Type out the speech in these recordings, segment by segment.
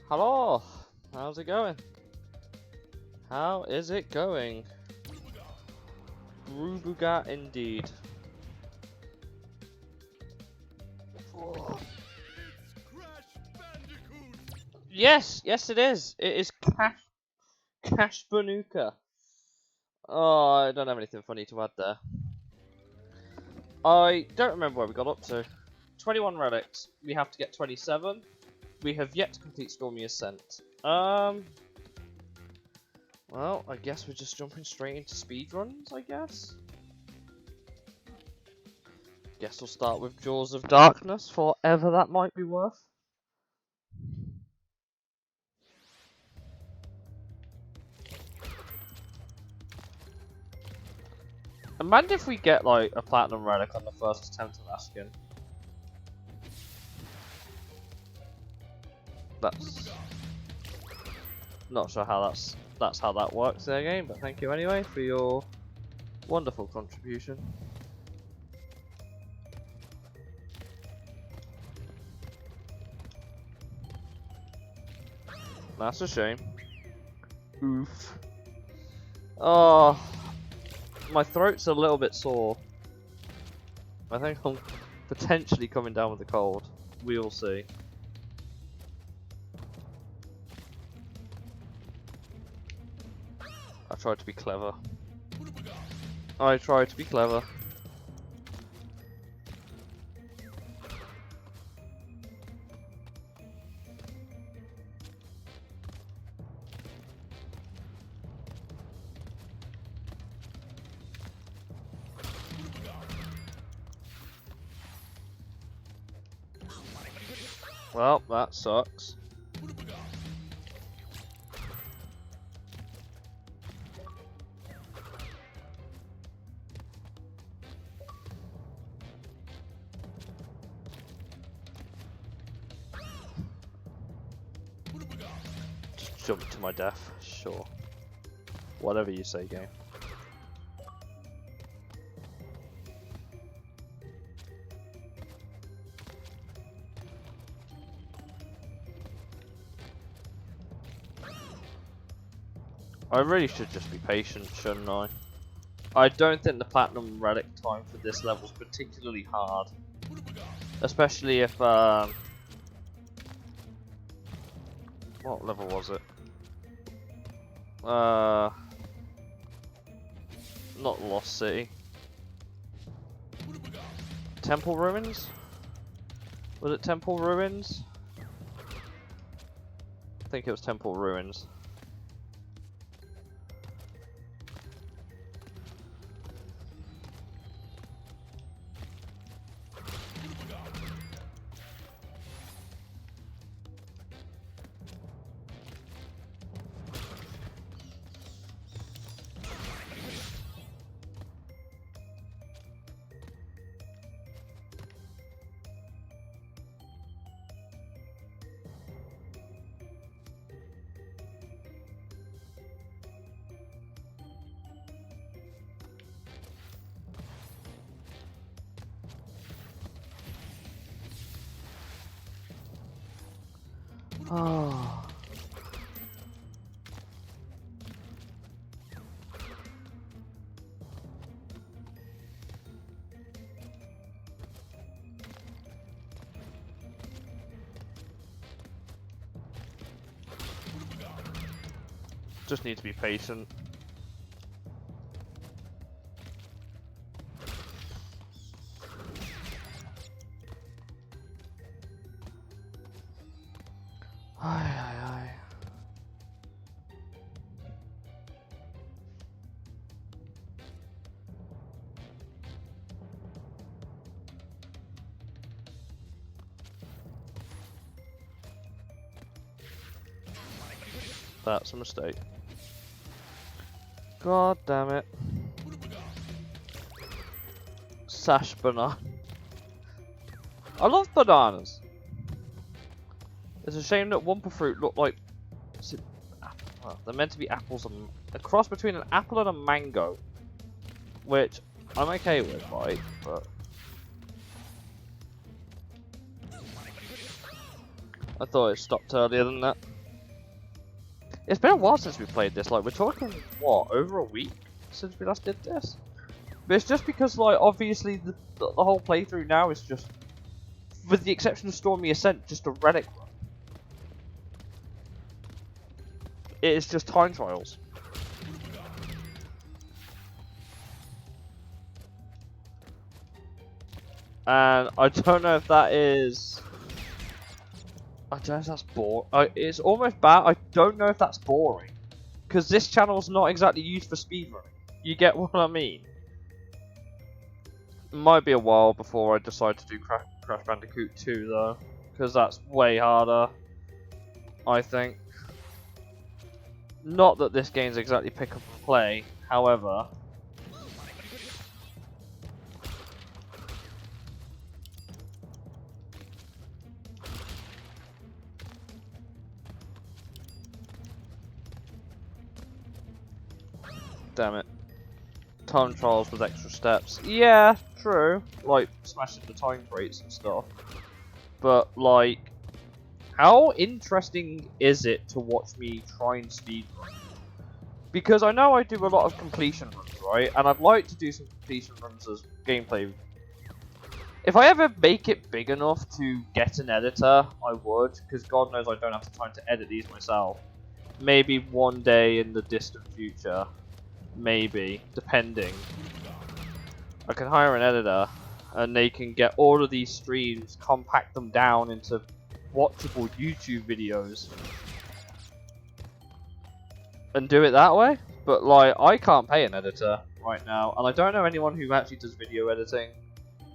Hello! How's it going? How is it going? Brubuga indeed. Oh. Yes! Yes it is! It is Cash Banuka. Oh, I don't have anything funny to add there. I don't remember where we got up to. 21 relics. We have to get 27. We have yet to complete Stormy Ascent. Well, I guess we're just jumping straight into speedruns, I guess? Guess we'll start with Jaws of Darkness, for whatever that might be worth. Imagine if we get, like, a Platinum Relic on the first attempt of asking. That's... not sure how that's how that works in their game, but thank you anyway for your wonderful contribution. That's a shame. Oof. Oh, my throat's a little bit sore. I think I'm potentially coming down with a cold. We'll see. I tried to be clever. I tried to be clever. Well, that sucks. Just jump to my death, sure. Whatever you say, game. I really should just be patient, shouldn't I? I don't think the Platinum Relic time for this level is particularly hard. Especially if, what level was it? Not Lost City. Temple Ruins? Was it Temple Ruins? I think it was Temple Ruins. Oh. Just need to be patient. Aye. That's a mistake. God damn it. Sash banana. I love bananas. It's a shame that Wumpa fruit look like... well, they're meant to be apples and... a cross between an apple and a mango. Which I'm okay with, right? But... I thought it stopped earlier than that. It's been a while since we played this. Like, we're talking, what, over a week since we last did this? But it's just because, like, obviously the whole playthrough now is just, with the exception of Stormy Ascent, just a relic run. It is just time trials. And I don't know if that is... I don't know if that's boring. It's almost bad. I don't know if that's boring. Because this channel's not exactly used for speedrunning. You get what I mean? It might be a while before I decide to do Crash Bandicoot 2 though. Because that's way harder. I think. Not that this game's exactly pick up and play, however... Damn it. Time trials with extra steps. Yeah, true. Like, smashing the time crates and stuff. But, like, how interesting is it to watch me try and speedrun? Because I know I do a lot of completion runs, right? And I'd like to do some completion runs as gameplay. If I ever make it big enough to get an editor, I would. Because God knows I don't have the time to edit these myself. Maybe one day in the distant future. Maybe, depending. I can hire an editor, and they can get all of these streams, compact them down into watchable YouTube videos, and do it that way. But like, I can't pay an editor right now, and I don't know anyone who actually does video editing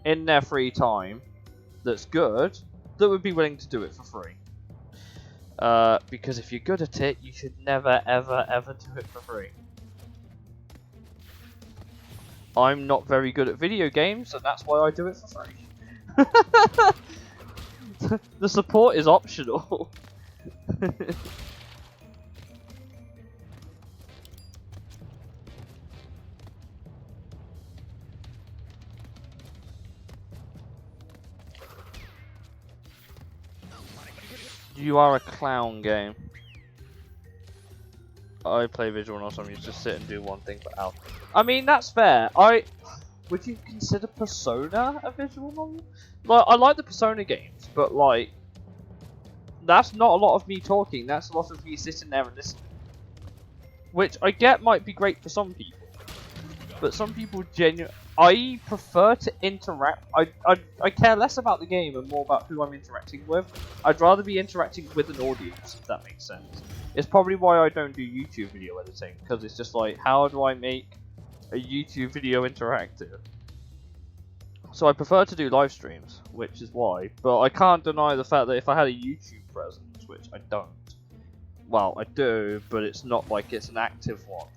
in their free time that's good, that would be willing to do it for free. Because if you're good at it, you should never, ever, ever do it for free. I'm not very good at video games, and that's why I do it for free. The support is optional. You are a clown game. I play visual novels, you just sit and do one thing for hours. I mean, that's fair. Would you consider Persona a visual novel? Like, I like the Persona games, but like, that's not a lot of me talking. That's a lot of me sitting there and listening. Which I get might be great for some people, but some people genuinely. I prefer to interact. I care less about the game and more about who I'm interacting with. I'd rather be interacting with an audience, if that makes sense. It's probably why I don't do YouTube video editing, because it's just like, how do I make a YouTube video interactive? So I prefer to do live streams, which is why. But I can't deny the fact that if I had a YouTube presence, which I don't. Well, I do, but it's not like it's an active one.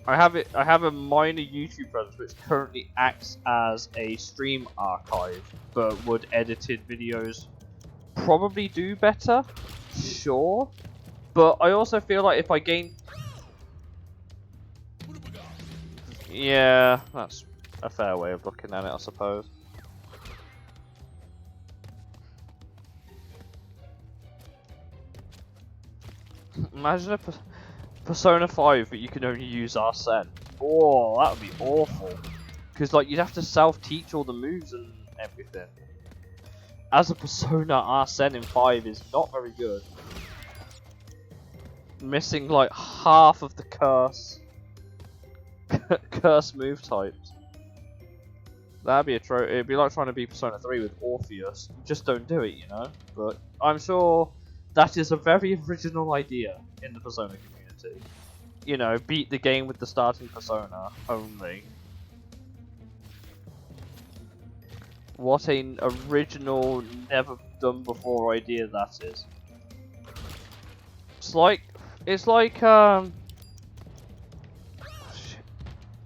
I have a minor YouTube presence which currently acts as a stream archive, but would edited videos probably do better? Sure. But I also feel like if I gain... Yeah, that's a fair way of looking at it, I suppose. Imagine a Persona 5, but you can only use Sane. Oh, that would be awful. Because like you'd have to self-teach all the moves and everything. As a Persona, Sane in 5 is not very good. Missing like half of the curse move types. That'd be it'd be like trying to be Persona 3 with Orpheus. You just don't do it, you know. But I'm sure that is a very original idea in the Persona community. You know, beat the game with the starting Persona only. What an original, never done before idea that is. It's like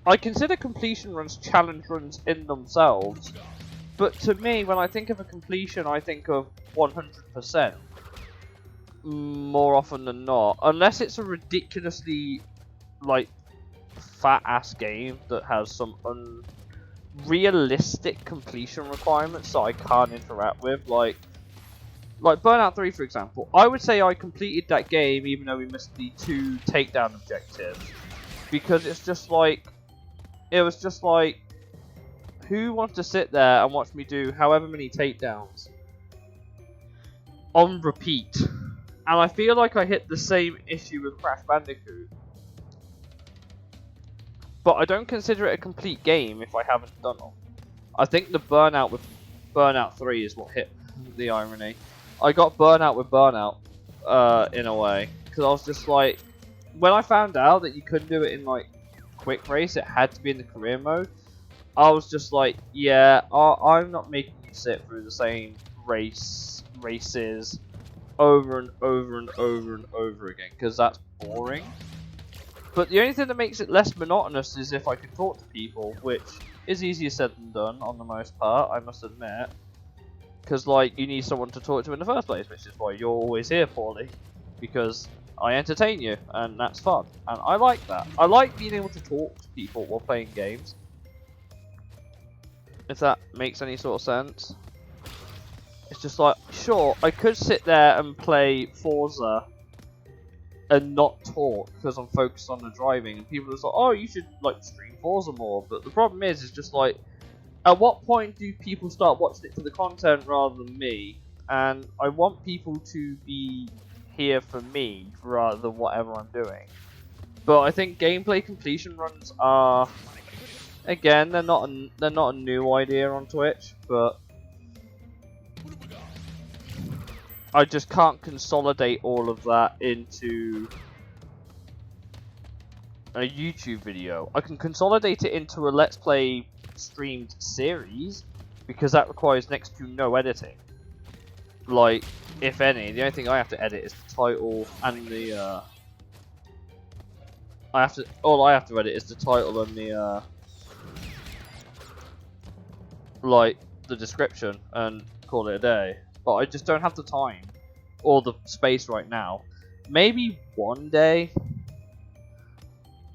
I consider completion runs challenge runs in themselves, but to me, when I think of a completion, I think of 100%. More often than not, unless it's a ridiculously like fat ass game that has some unrealistic completion requirements that I can't interact with. Like Like Burnout 3, for example, I would say I completed that game even though we missed the 2 takedown objectives. Because it's just like, it was just like, who wants to sit there and watch me do however many takedowns on repeat? And I feel like I hit the same issue with Crash Bandicoot. But I don't consider it a complete game if I haven't done it. I think the burnout with Burnout 3 is what hit the irony. I got burnout with Burnout, in a way. Because I was just like, when I found out that you couldn't do it in like quick race, it had to be in the career mode. I was just like, yeah, I'm not making you sit through the same races over and over and over and over again, because that's boring. But the only thing that makes it less monotonous is if I can talk to people, which is easier said than done on the most part, I must admit. Because, like, you need someone to talk to in the first place, which is why you're always here, Paulie. Because I entertain you, and that's fun. And I like that. I like being able to talk to people while playing games. If that makes any sort of sense. It's just like, sure, I could sit there and play Forza and not talk because I'm focused on the driving, and people are just like, oh, you should like stream Forza more. But the problem is just like, at what point do people start watching it for the content rather than me? And I want people to be here for me rather than whatever I'm doing. But I think gameplay completion runs are, again, they're not a new idea on Twitch, but I just can't consolidate all of that into a YouTube video. I can consolidate it into a Let's Play streamed series, because that requires next to no editing. Like, if any, the only thing I have to edit is the title and the, all I have to edit is the title and the, like, the description, and call it a day. But I just don't have the time or the space right now. Maybe one day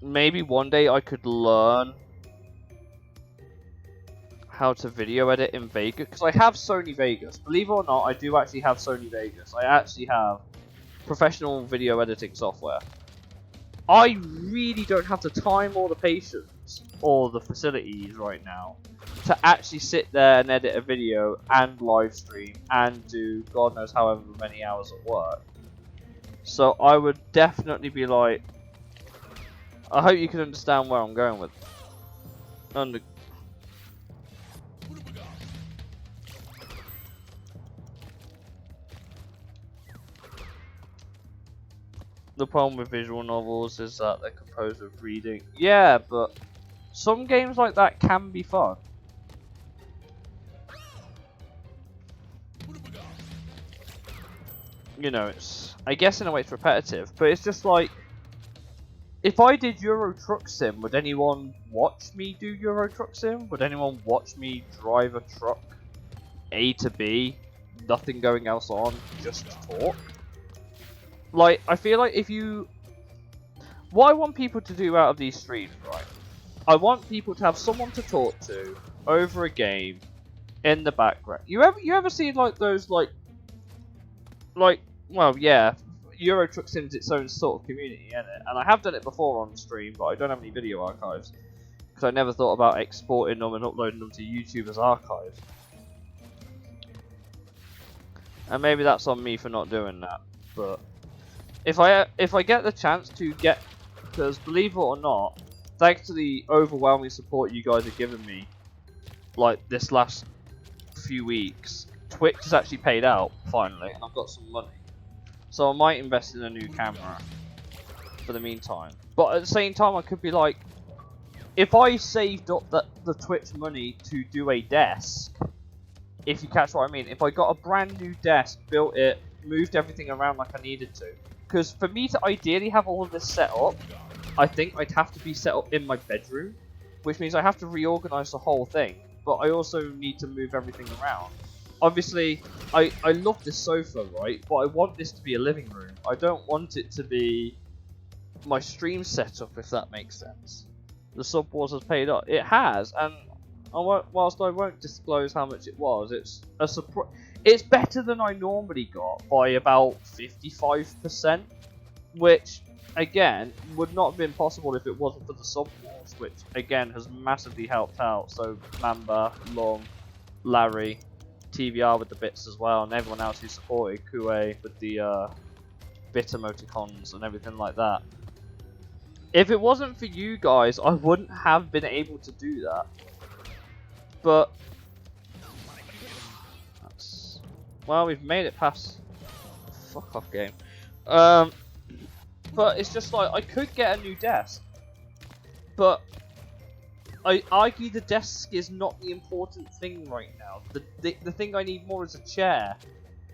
I could learn how to video edit in Vegas, because I have Sony Vegas. Believe it or not, I do actually have Sony Vegas. I actually have professional video editing software. I really don't have the time or the patience or the facilities right now to actually sit there and edit a video and live stream and do God knows however many hours at work. So I would definitely be like, I hope you can understand where I'm going with it. The problem with visual novels is that they're composed of reading. Yeah, but some games like that can be fun. You know, it's, I guess in a way it's repetitive, but it's just like, if I did Euro Truck Sim, would anyone watch me do Euro Truck Sim? Would anyone watch me drive a truck A to B, nothing going else on, just talk? Like, I feel like if you... What I want people to do out of these streams, right? I want people to have someone to talk to over a game in the background. You ever see like those like well, yeah, Euro Truck Sim's its own sort of community, isn't it? And I have done it before on stream, but I don't have any video archives because I never thought about exporting them and uploading them to YouTube as archives. And maybe that's on me for not doing that, but if I get the chance to get, because believe it or not, thanks to the overwhelming support you guys have given me, like this last few weeks, Twitch has actually paid out finally, and I've got some money, so I might invest in a new camera for the meantime. But at the same time, I could be like, if I saved up the Twitch money to do a desk, if you catch what I mean, if I got a brand new desk, built it, moved everything around like I needed to. Because for me to ideally have all of this set up, I think I'd have to be set up in my bedroom, which means I have to reorganize the whole thing. But I also need to move everything around. Obviously, I love this sofa, right? But I want this to be a living room. I don't want it to be my stream setup, if that makes sense. The Sub Wars has paid up. It has, and whilst I won't disclose how much it was, it's a surprise. it's better than I normally got by about 55%, which again would not have been possible if it wasn't for the sub wars, which again has massively helped out. So Mamba, Long, Larry, TVR with the bits as well, and everyone else who supported Kue with the bit emoticons and everything like that. If it wasn't for you guys, I wouldn't have been able to do that. But well, we've made it past. Fuck off, game. But it's just like I could get a new desk, but I argue the desk is not the important thing right now. The thing I need more is a chair,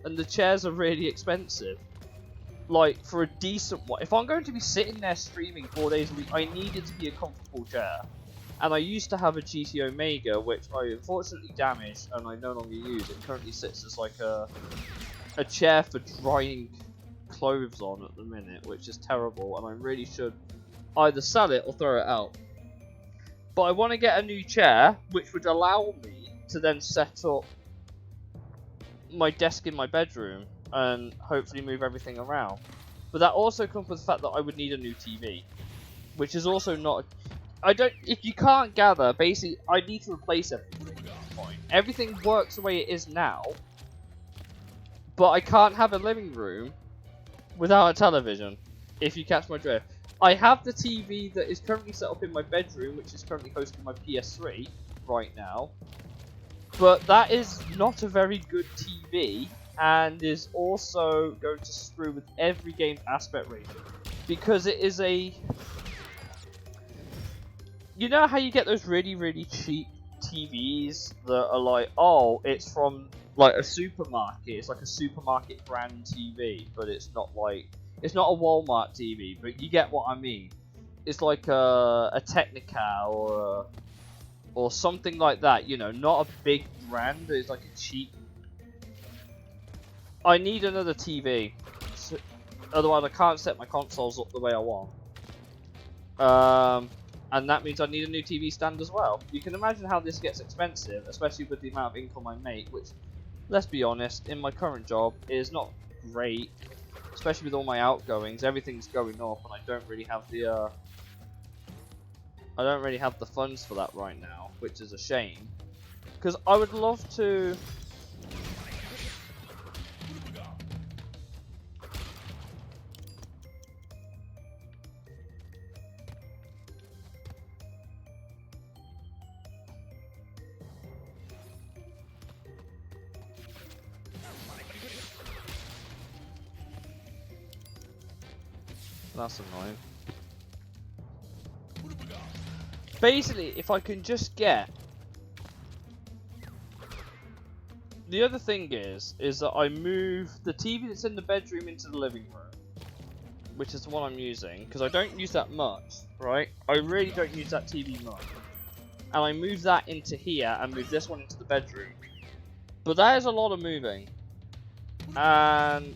and the chairs are really expensive. Like, for a decent one, if I'm going to be sitting there streaming 4 days a week, I need it to be a comfortable chair. And I used to have a GT Omega, which I unfortunately damaged and I no longer use. It currently sits as like a chair for drying clothes on at the minute, which is terrible, and I really should either sell it or throw it out. But I want to get a new chair, which would allow me to then set up my desk in my bedroom and hopefully move everything around. But that also comes with the fact that I would need a new TV, which is also not. If you can't gather, basically, I need to replace everything at this point. Everything works the way it is now, but I can't have a living room without a television, if you catch my drift. I have the TV that is currently set up in my bedroom, which is currently hosting my PS3 right now. But that is not a very good TV, and is also going to screw with every game's aspect ratio. Because it is a... You know how you get those really, really cheap TVs that are like, oh, it's from like a supermarket, it's like a supermarket brand TV, but it's not like, it's not a Walmart TV, but you get what I mean. It's like a Technica or something like that, you know, not a big brand, it's like a cheap. I need another TV, so, otherwise I can't set my consoles up the way I want. And that means I need a new TV stand as well. You can imagine how this gets expensive, especially with the amount of income I make, which, let's be honest, in my current job is not great, especially with all my outgoings. Everything's going up, and I don't really have the funds for that right now, which is a shame. Because I would love to. That's annoying. Basically, if I can just get... The other thing is that I move the TV that's in the bedroom into the living room, which is the one I'm using, because I don't use that much, right? I really don't use that TV much. And I move that into here, and move this one into the bedroom. But that is a lot of moving. And...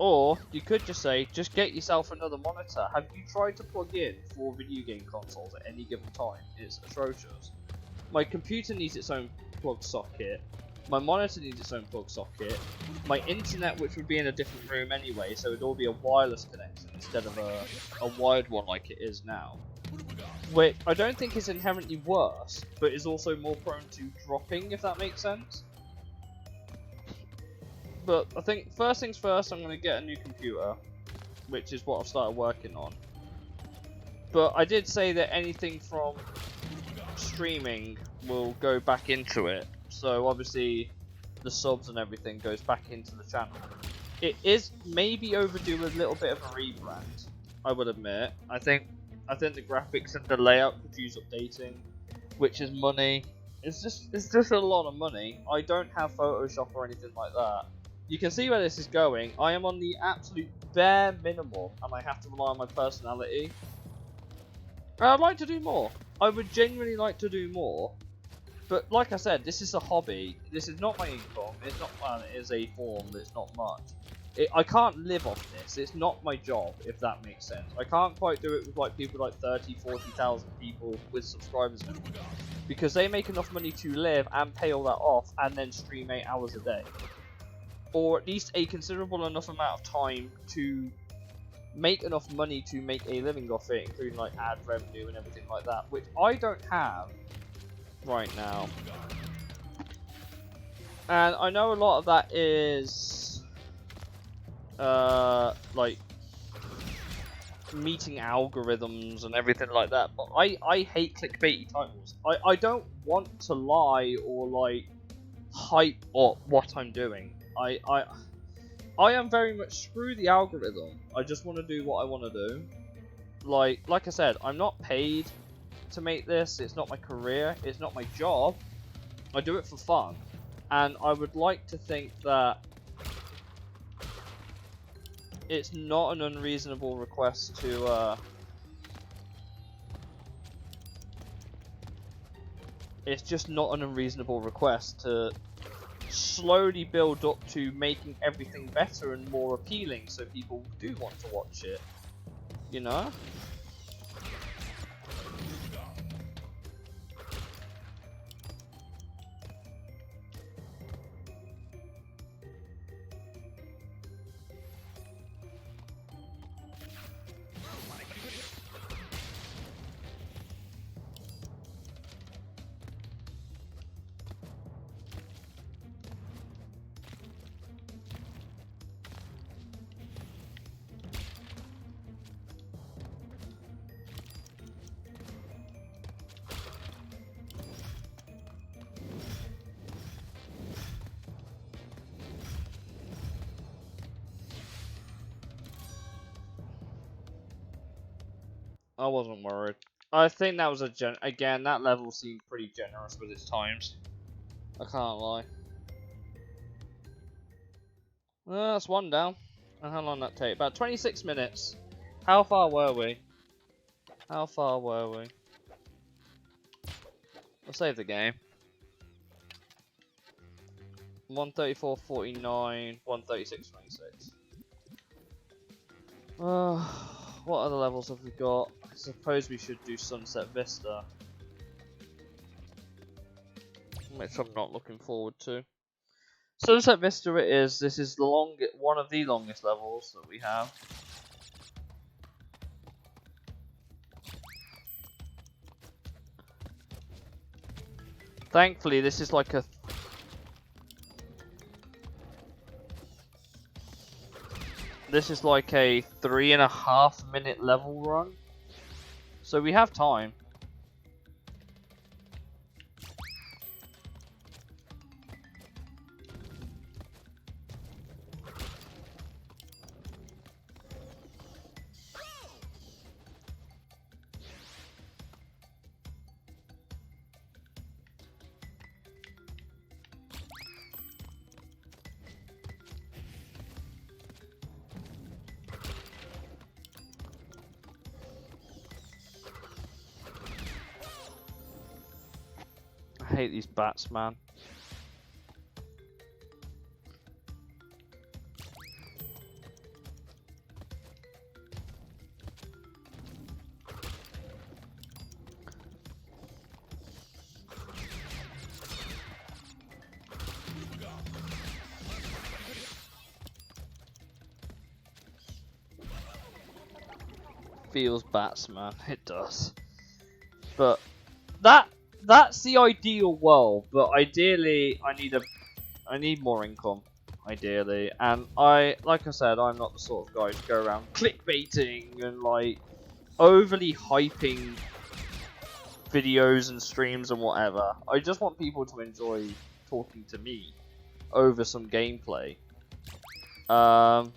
Or, you could just say, just get yourself another monitor. Have you tried to plug in 4 video game consoles at any given time? It's atrocious. My computer needs its own plug socket. My monitor needs its own plug socket. My internet, which would be in a different room anyway, so it would all be a wireless connection instead of a wired one like it is now. Which I don't think is inherently worse, but is also more prone to dropping, if that makes sense. But I think first things first, I'm going to get a new computer, which is what I've started working on. But I did say that anything from streaming will go back into it. So obviously the subs and everything goes back into the channel. It is maybe overdue a little bit of a rebrand, I would admit. I think the graphics and the layout could use updating, which is money. It's just a lot of money. I don't have Photoshop or anything like that. You can see where this is going. I am on the absolute bare minimum, and I have to rely on my personality. And I'd like to do more. I would genuinely like to do more. But like I said, this is a hobby. This is not my income. It's not, well, it is a form, but it's not much. I can't live off this. It's not my job, if that makes sense. I can't quite do it with like people like 30, 40,000 people with subscribers and everything, because they make enough money to live and pay all that off and then stream 8 hours a day. Or at least a considerable enough amount of time to make enough money to make a living off it, including like ad revenue and everything like that, which I don't have right now. And I know a lot of that is like meeting algorithms and everything like that, but I hate clickbaity titles. I don't want to lie or like hype up what I'm doing. I am very much screw the algorithm. I just want to do what I want to do. Like I said, I'm not paid to make this. It's not my career. It's not my job. I do it for fun. And I would like to think that it's not an unreasonable request to, it's just not an unreasonable request to slowly build up to making everything better and more appealing so people do want to watch it. You know? I wasn't worried. I think that was again, that level seemed pretty generous with its times. I can't lie. That's one down. And how long did that take? About 26 minutes. How far were we? How far were we? We'll save the game. 134.49, 136.26. What other levels have we got? I suppose we should do Sunset Vista, which I'm not looking forward to. Sunset Vista it is. This is the one of the longest levels that we have. Thankfully, this is like a... This is like a 3.5 minute level run. So we have time. I hate these bats, man. Feels bats, man. It does. But that's the ideal world, but ideally I need more income, ideally. And like I said, I'm not the sort of guy to go around clickbaiting and like overly hyping videos and streams and whatever. I just want people to enjoy talking to me over some gameplay. And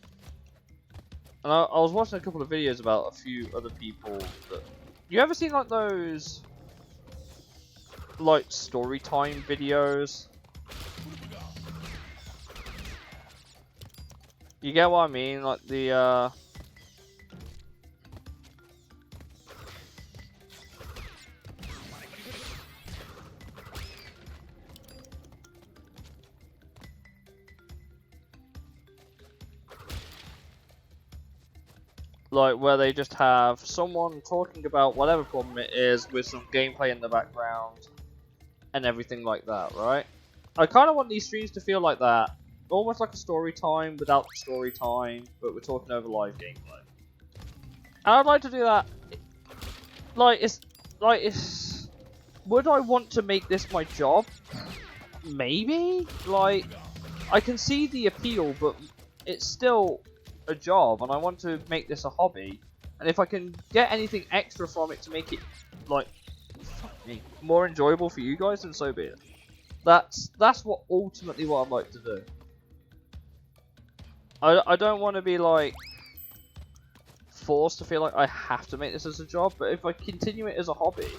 I was watching a couple of videos about a few other people that... You ever seen like those like story time videos? You get what I mean? Like the Like, where they just have someone talking about whatever problem it is with some gameplay in the background and everything like that, right? I kind of want these streams to feel like that. Almost like a story time without the story time, but we're talking over live gameplay. And I'd like to do that. Like, it's... Would I want to make this my job? Maybe? Like, I can see the appeal, but it's still a job, and I want to make this a hobby. And if I can get anything extra from it to make it, like, more enjoyable for you guys, then so be it. That's what ultimately what I'd like to do. I don't want to be like forced to feel like I have to make this as a job, but if I continue it as a hobby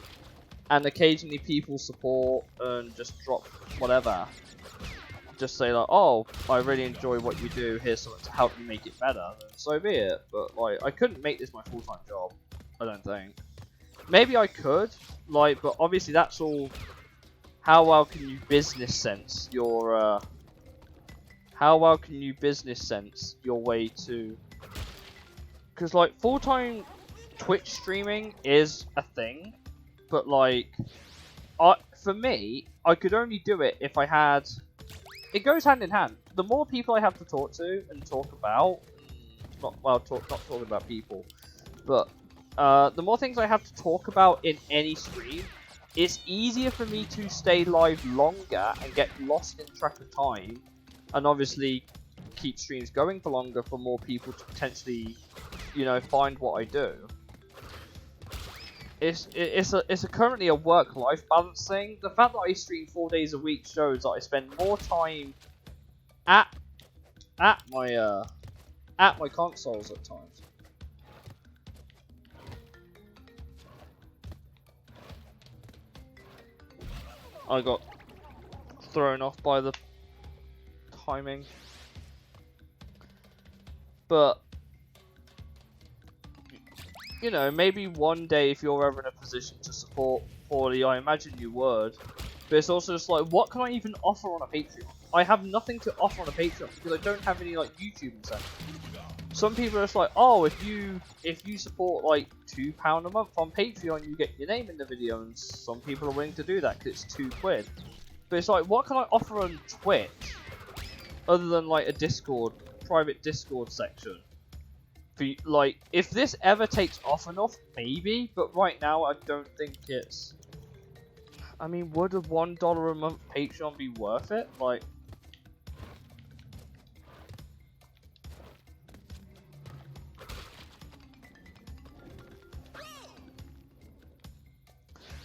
and occasionally people support and just drop whatever, just say like, oh, I really enjoy what you do, here's something to help you make it better, then so be it. But like, I couldn't make this my full-time job, I don't think. Maybe I could, like, but obviously that's all. How well can you business sense your way to? Because like full-time Twitch streaming is a thing, but like, for me, I could only do it if I had. It goes hand in hand. The more people I have to talk to and talk about, not talking about people, but the more things I have to talk about in any stream, it's easier for me to stay live longer and get lost in track of time, and obviously keep streams going for longer for more people to potentially, you know, find what I do. It's currently a work-life balance thing. The fact that I stream 4 days a week shows that I spend more time at my consoles at times. I got thrown off by the timing. But, you know, maybe one day if you're ever in a position to support poorly, I imagine you would. But it's also just like, what can I even offer on a Patreon? I have nothing to offer on a Patreon because I don't have any like YouTube incentives. Some people are just like, oh, if you support like £2 a month on Patreon, you get your name in the video, and some people are willing to do that because it's £2. But it's like, what can I offer on Twitch other than like a private Discord section? For, like, if this ever takes off enough, maybe, but right now I don't think it's. I mean, would a $1 a month Patreon be worth it? Like.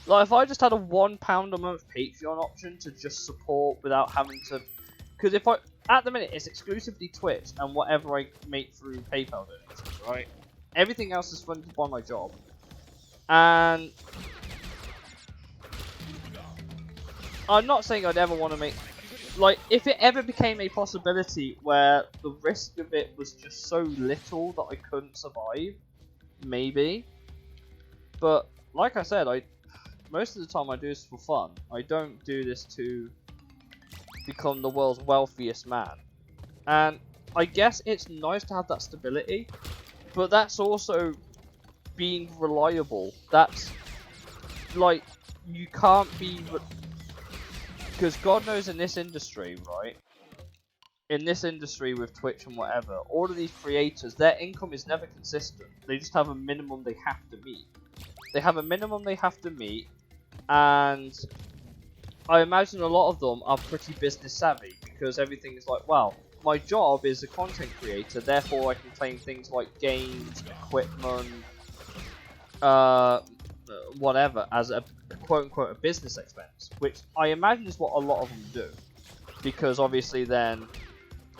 Like, if I just had a £1 a month Patreon option to just support without having to. Because if at the minute, it's exclusively Twitch and whatever I make through PayPal donations, right? Everything else is funded by my job. And I'm not saying I'd ever want to make. Like, if it ever became a possibility where the risk of it was just so little that I couldn't survive, maybe. But, like I said, most of the time I do this for fun. I don't do this to become the world's wealthiest man. And I guess it's nice to have that stability, but that's also being reliable. That's like, you can't be, because God knows in this industry, right? In this industry with Twitch and whatever, all of these creators, their income is never consistent. They just have a minimum they have to meet. They have a minimum they have to meet, and I imagine a lot of them are pretty business savvy, because everything is like, well, my job is a content creator, therefore I can claim things like games, equipment, whatever, as a quote-unquote a business expense, which I imagine is what a lot of them do, because obviously then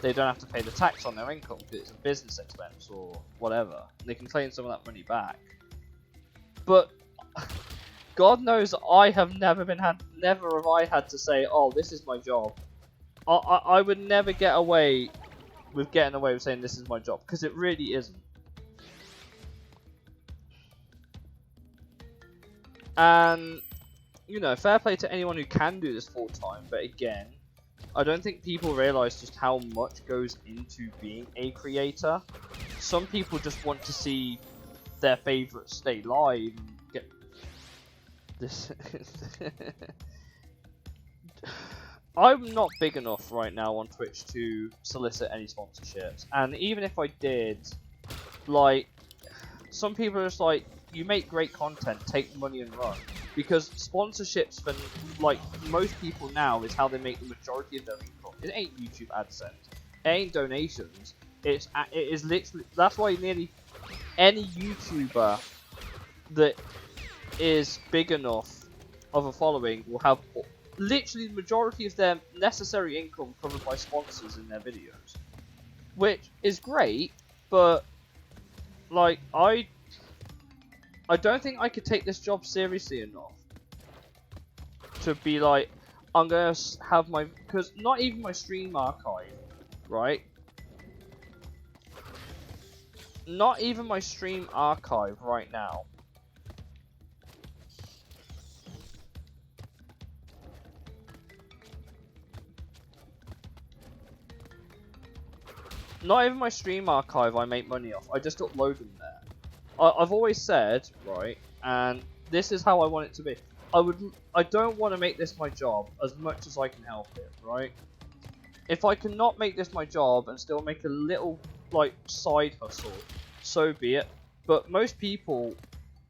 they don't have to pay the tax on their income because it's a business expense or whatever. They can claim some of that money back. But God knows I have never have I had to say, oh, this is my job. I would never get away with saying this is my job, because it really isn't. And, you know, fair play to anyone who can do this full time, but again, I don't think people realise just how much goes into being a creator. some people just want to see their favourites stay live and get this. I'm not big enough right now on Twitch to solicit any sponsorships, and even if I did, like, some people are just like, you make great content, take the money and run. Because sponsorships for, like, most people now is how they make the majority of their income. It ain't YouTube AdSense. It ain't donations. It is literally, that's why nearly any YouTuber that is big enough of a following will have literally the majority of their necessary income covered by sponsors in their videos. Which is great, but, like, I don't think I could take this job seriously enough to be like, I'm gonna have my, because not even my stream archive, right? Not even my stream archive right now. Not even my stream archive I make money off. I just upload them there. I've always said, right, and this is how I want it to be. I don't want to make this my job as much as I can help it, right? If I cannot make this my job and still make a little, like, side hustle, so be it. But most people,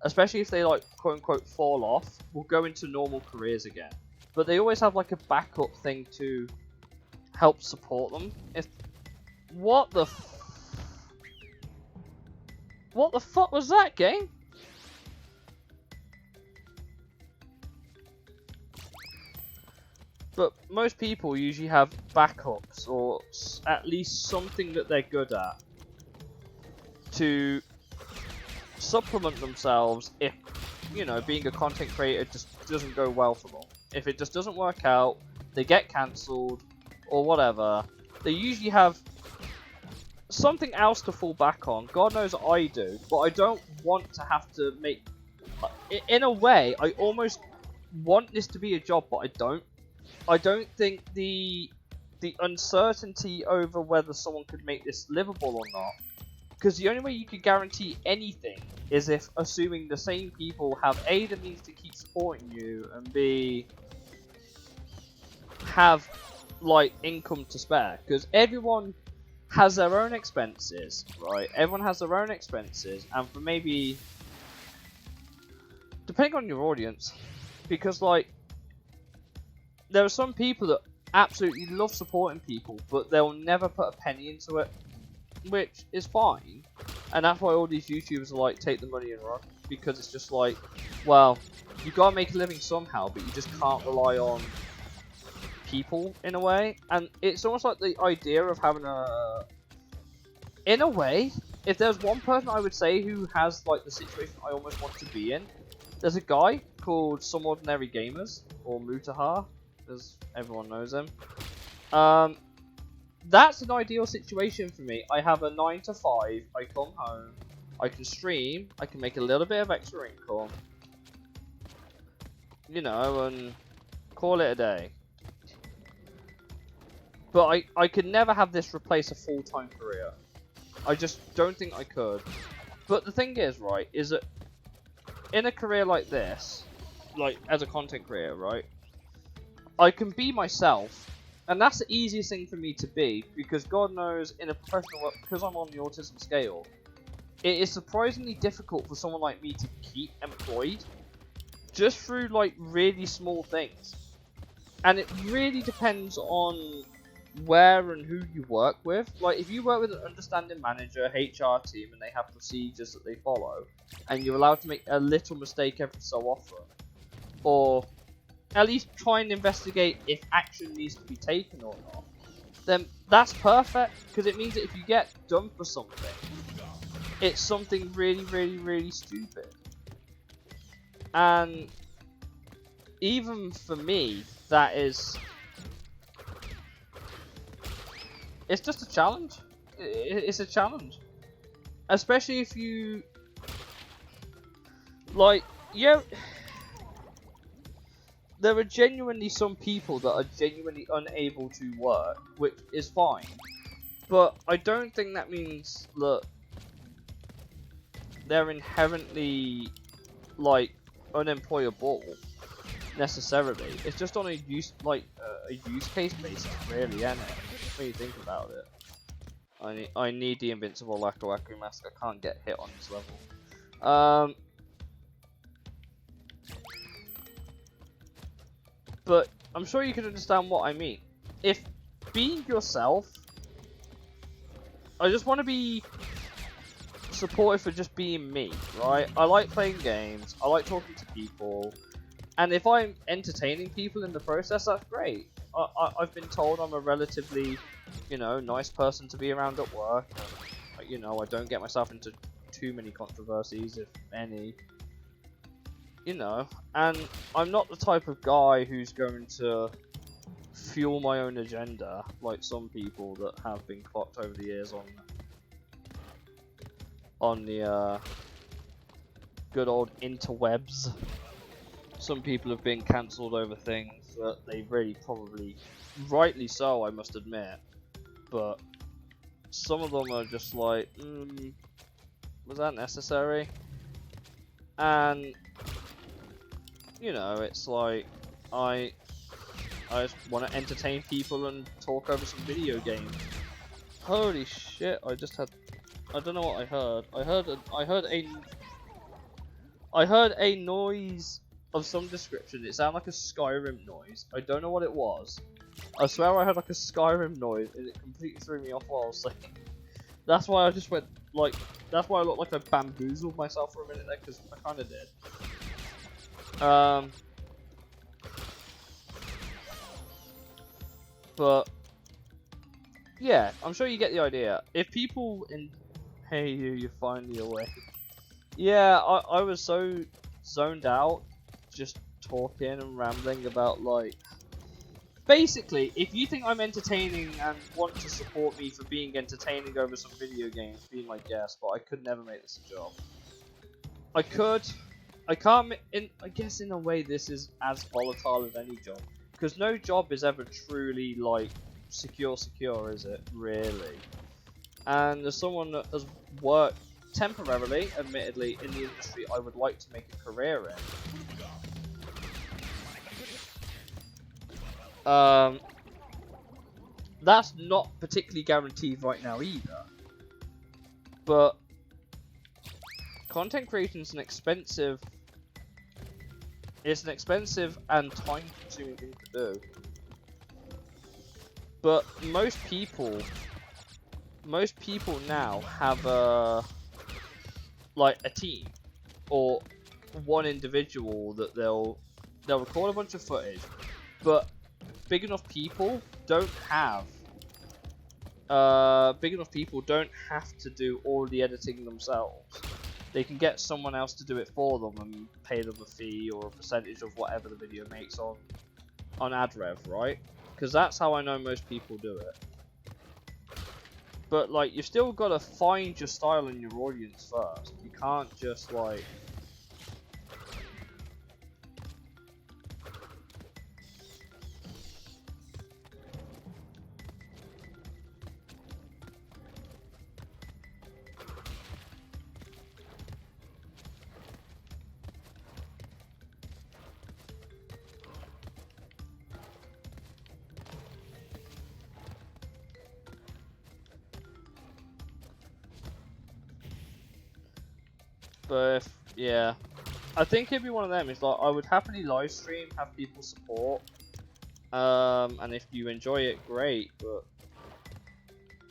especially if they, like, quote-unquote fall off, will go into normal careers again. But they always have, like, a backup thing to help support them. What the fuck was that, game? But most people usually have backups, or at least something that they're good at, to supplement themselves if, you know, being a content creator just doesn't go well for them. If it just doesn't work out, they get cancelled, or whatever, they usually have something else to fall back on. God knows I do, but I don't want to have to make... In a way, I almost want this to be a job, but I don't. I don't think the uncertainty over whether someone could make this livable or not, because the only way you could guarantee anything is if assuming the same people have A, the means to keep supporting you, and B, have, like, income to spare, because everyone has their own expenses, right? Everyone has their own expenses, and for maybe, depending on your audience, because, like, there are some people that absolutely love supporting people, but they'll never put a penny into it, which is fine. And that's why all these YouTubers are like, take the money and run, because it's just like, well, you gotta make a living somehow, but you just can't rely on people in a way. And it's almost like the idea of having a, in a way, if there's one person I would say who has like the situation I almost want to be in, there's a guy called Some Ordinary Gamers, or Mutahar, as everyone knows him. That's an ideal situation for me. I have a 9 to 5, I come home, I can stream, I can make a little bit of extra income, you know, and call it a day. But I could never have this replace a full-time career. I just don't think I could. But the thing is, right, is that in a career like this, like as a content creator, right, I can be myself, and that's the easiest thing for me to be, because God knows in a professional work, because I'm on the autism scale, it is surprisingly difficult for someone like me to keep employed, just through like really small things. And it really depends on where and who you work with. Like, if you work with an understanding manager, HR team, and they have procedures that they follow, and you're allowed to make a little mistake every so often, or at least try and investigate if action needs to be taken or not, then that's perfect, because it means that if you get done for something, it's something really, really, really stupid. And even for me, that is... it's just a challenge. It's a challenge. Especially if you... like, yeah... there are genuinely some people that are genuinely unable to work, which is fine. But I don't think that means that they're inherently like unemployable necessarily. It's just on a use case basis, really, isn't it? When you think about it. I need the invincible Laku Aku mask. I can't get hit on this level. But I'm sure you can understand what I mean. If being yourself, I just want to be supportive for just being me, right? I like playing games. I like talking to people. And if I'm entertaining people in the process, that's great. I've been told I'm a relatively, you know, nice person to be around at work. And, you know, I don't get myself into too many controversies, if any. You know, and I'm not the type of guy who's going to fuel my own agenda like some people that have been clocked over the years on the good old interwebs. Some people have been cancelled over things that they really probably, rightly so, I must admit. But some of them are just like, was that necessary? And you know, it's like I just want to entertain people and talk over some video games. Holy shit! I don't know what I heard. I heard a noise of some description. It sounded like a Skyrim noise. I don't know what it was. I swear I heard like a Skyrim noise, and it completely threw me off while I was saying. That's why I just went like. That's why I looked like I bamboozled myself for a minute there, because I kind of did. But yeah, I'm sure you get the idea. If people in hey you're finally awake. Yeah, I was so zoned out, just talking and rambling about like. Basically, if you think I'm entertaining and want to support me for being entertaining over some video games, be my guest, but I could never make this a job. I can't. I guess in a way this is as volatile as any job, because no job is ever truly like secure, is it? Really? And as someone that has worked temporarily, admittedly, in the industry I would like to make a career in, that's not particularly guaranteed right now either. But content creation is an expensive. It's an expensive and time-consuming thing to do. But most people now have a team or one individual that they'll record a bunch of footage, but big enough people don't have to do all the editing themselves. They can get someone else to do it for them and pay them a fee or a percentage of whatever the video makes on ad rev, right? Because that's how I know most people do it. But like, you've still got to find your style and your audience first. You can't just like. But if, yeah, I think it'd be one of them. It's like I would happily live stream, have people support, and if you enjoy it, great. But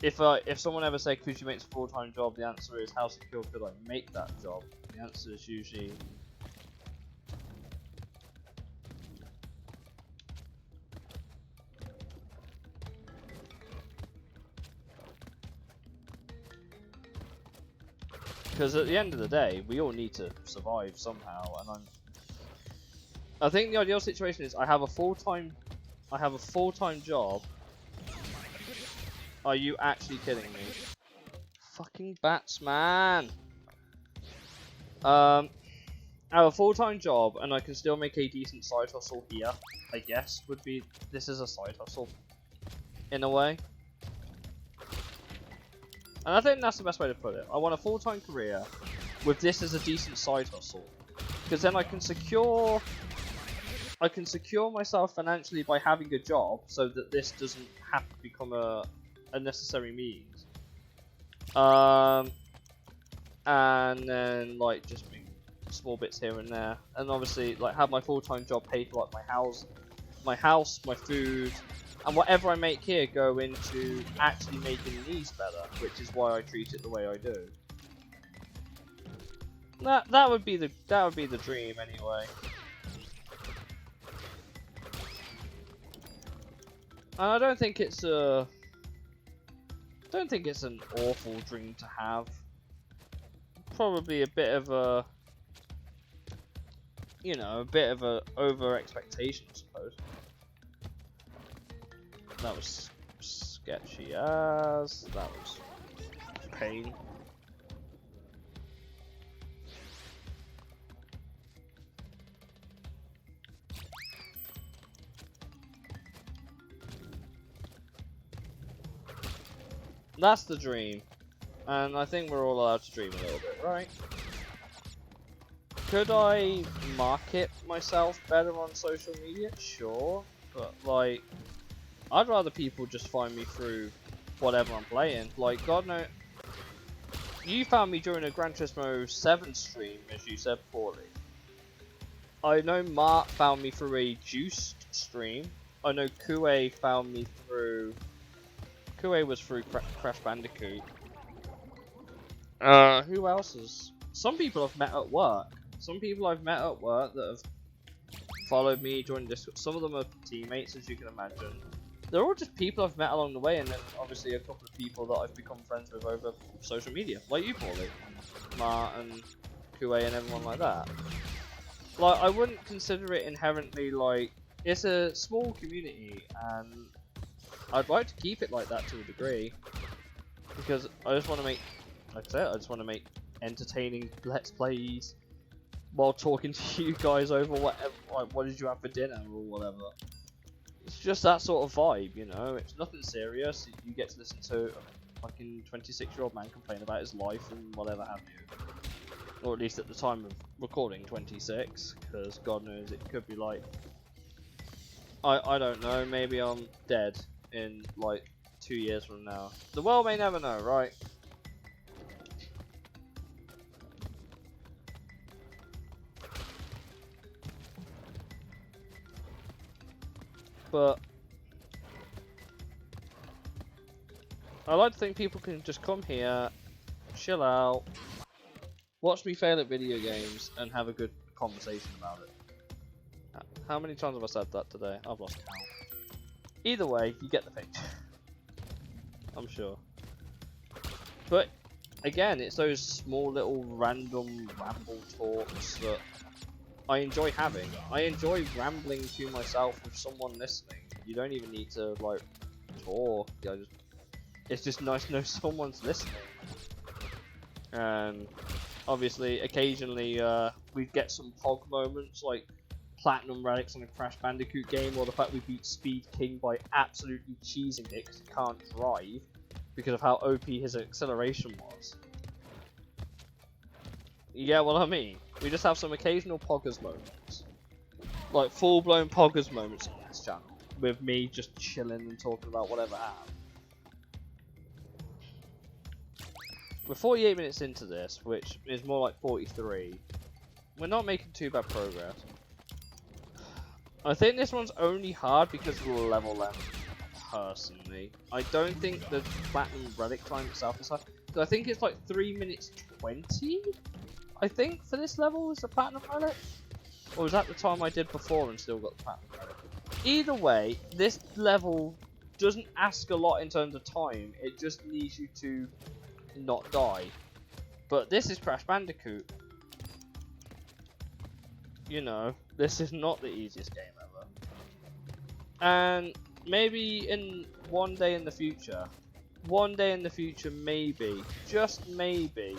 if someone ever said, "Could you make this a full-time job?" the answer is, "How secure could I make that job?" The answer is usually. Because at the end of the day, we all need to survive somehow, and I think the ideal situation is I have a full-time job. Are you actually kidding me? Fucking bats, man. I have a full-time job, and I can still make a decent side hustle here. I guess would be this is a side hustle, in a way. And I think that's the best way to put it. I want a full-time career, with this as a decent side hustle, because then I can secure myself financially by having a job, so that this doesn't have to become a necessary means. And then like just make small bits here and there, and obviously like have my full-time job pay for like my house, my food, and whatever I make here go into actually making these better, which is why I treat it the way I do. That would be the dream anyway. And I don't think it's an awful dream to have. Probably a bit of a, you know, a bit of a over expectation, I suppose. That was sketchy as, that was pain. That's the dream, and I think we're all allowed to dream a little bit, right? Could I market myself better on social media? Sure, but like, I'd rather people just find me through whatever I'm playing. Like, God knows, you found me during a Gran Turismo 7 stream, as you said poorly. I know Mark found me through a Juiced stream. I know Kue found me through... Kue was through Crash Bandicoot. Who else is... Some people I've met at work. Some people I've met at work that have followed me, joined Discord. Some of them are teammates, as you can imagine. They're all just people I've met along the way, and then obviously a couple of people that I've become friends with over social media. Like you, Paulie. Ma and Kue and everyone like that. Like, I wouldn't consider it inherently like... It's a small community, and I'd like to keep it like that to a degree. Because I just want to make... Like I said, I just want to make entertaining Let's Plays while talking to you guys over whatever, like, what did you have for dinner or whatever. It's just that sort of vibe, you know. It's nothing serious. You get to listen to a fucking 26-year-old man complain about his life and whatever have you. Or at least at the time of recording, 26, because God knows it could be like... I don't know, maybe I'm dead in like 2 years from now. The world may never know, right? But I like to think people can just come here, chill out, watch me fail at video games, and have a good conversation about it. How many times have I said that today? I've lost count. Either way, you get the picture. I'm sure. But again, it's those small little random ramble talks that I enjoy having. I enjoy rambling to myself with someone listening. You don't even need to like talk. It's just nice to know someone's listening. And obviously, occasionally we get some pog moments like Platinum Relics on a Crash Bandicoot game, or the fact we beat Speed King by absolutely cheesing it because he can't drive because of how OP his acceleration was. You get what I mean? We just have some occasional poggers moments. Like full-blown poggers moments on this channel. With me just chilling and talking about whatever happened. We're 48 minutes into this, which is more like 43. We're not making too bad progress. I think this one's only hard because of the level length, personally. I don't think the Platinum Relic time itself is hard. I think it's like 3 minutes 20? I think for this level is the Platinum Relic? Or was that the time I did before and still got the Platinum Relic? Either way, this level doesn't ask a lot in terms of time, it just needs you to not die. But this is Crash Bandicoot. You know, this is not the easiest game ever. And maybe in one day in the future, maybe, just maybe,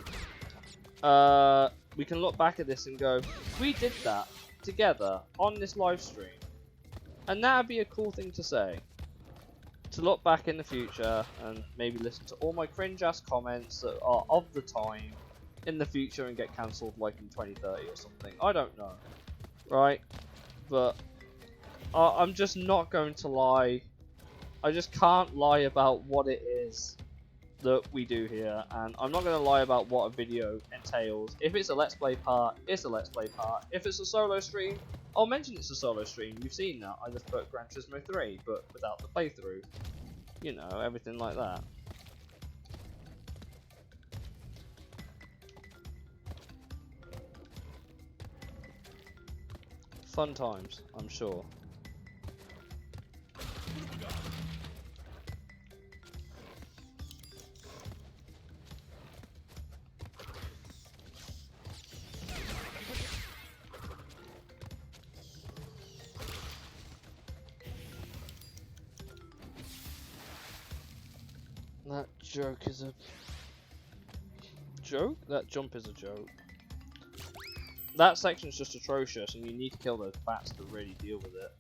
we can look back at this and go, we did that together on this live stream. And that would be a cool thing to say. To look back in the future and maybe listen to all my cringe ass comments that are of the time in the future and get cancelled like in 2030 or something. I don't know, right? But I'm just not going to lie. I just can't lie about what it is that we do here, and I'm not going to lie about what a video entails. If it's a Let's Play part, it's a Let's Play part. If it's a solo stream, I'll mention it's a solo stream. You've seen that. I just put Gran Turismo 3, but without the playthrough. You know, everything like that. Fun times, I'm sure. That joke is a joke? That jump is a joke. That section's just atrocious, and you need to kill those bats to really deal with it.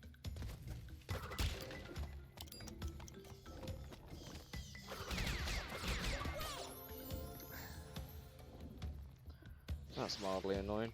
That's mildly annoying.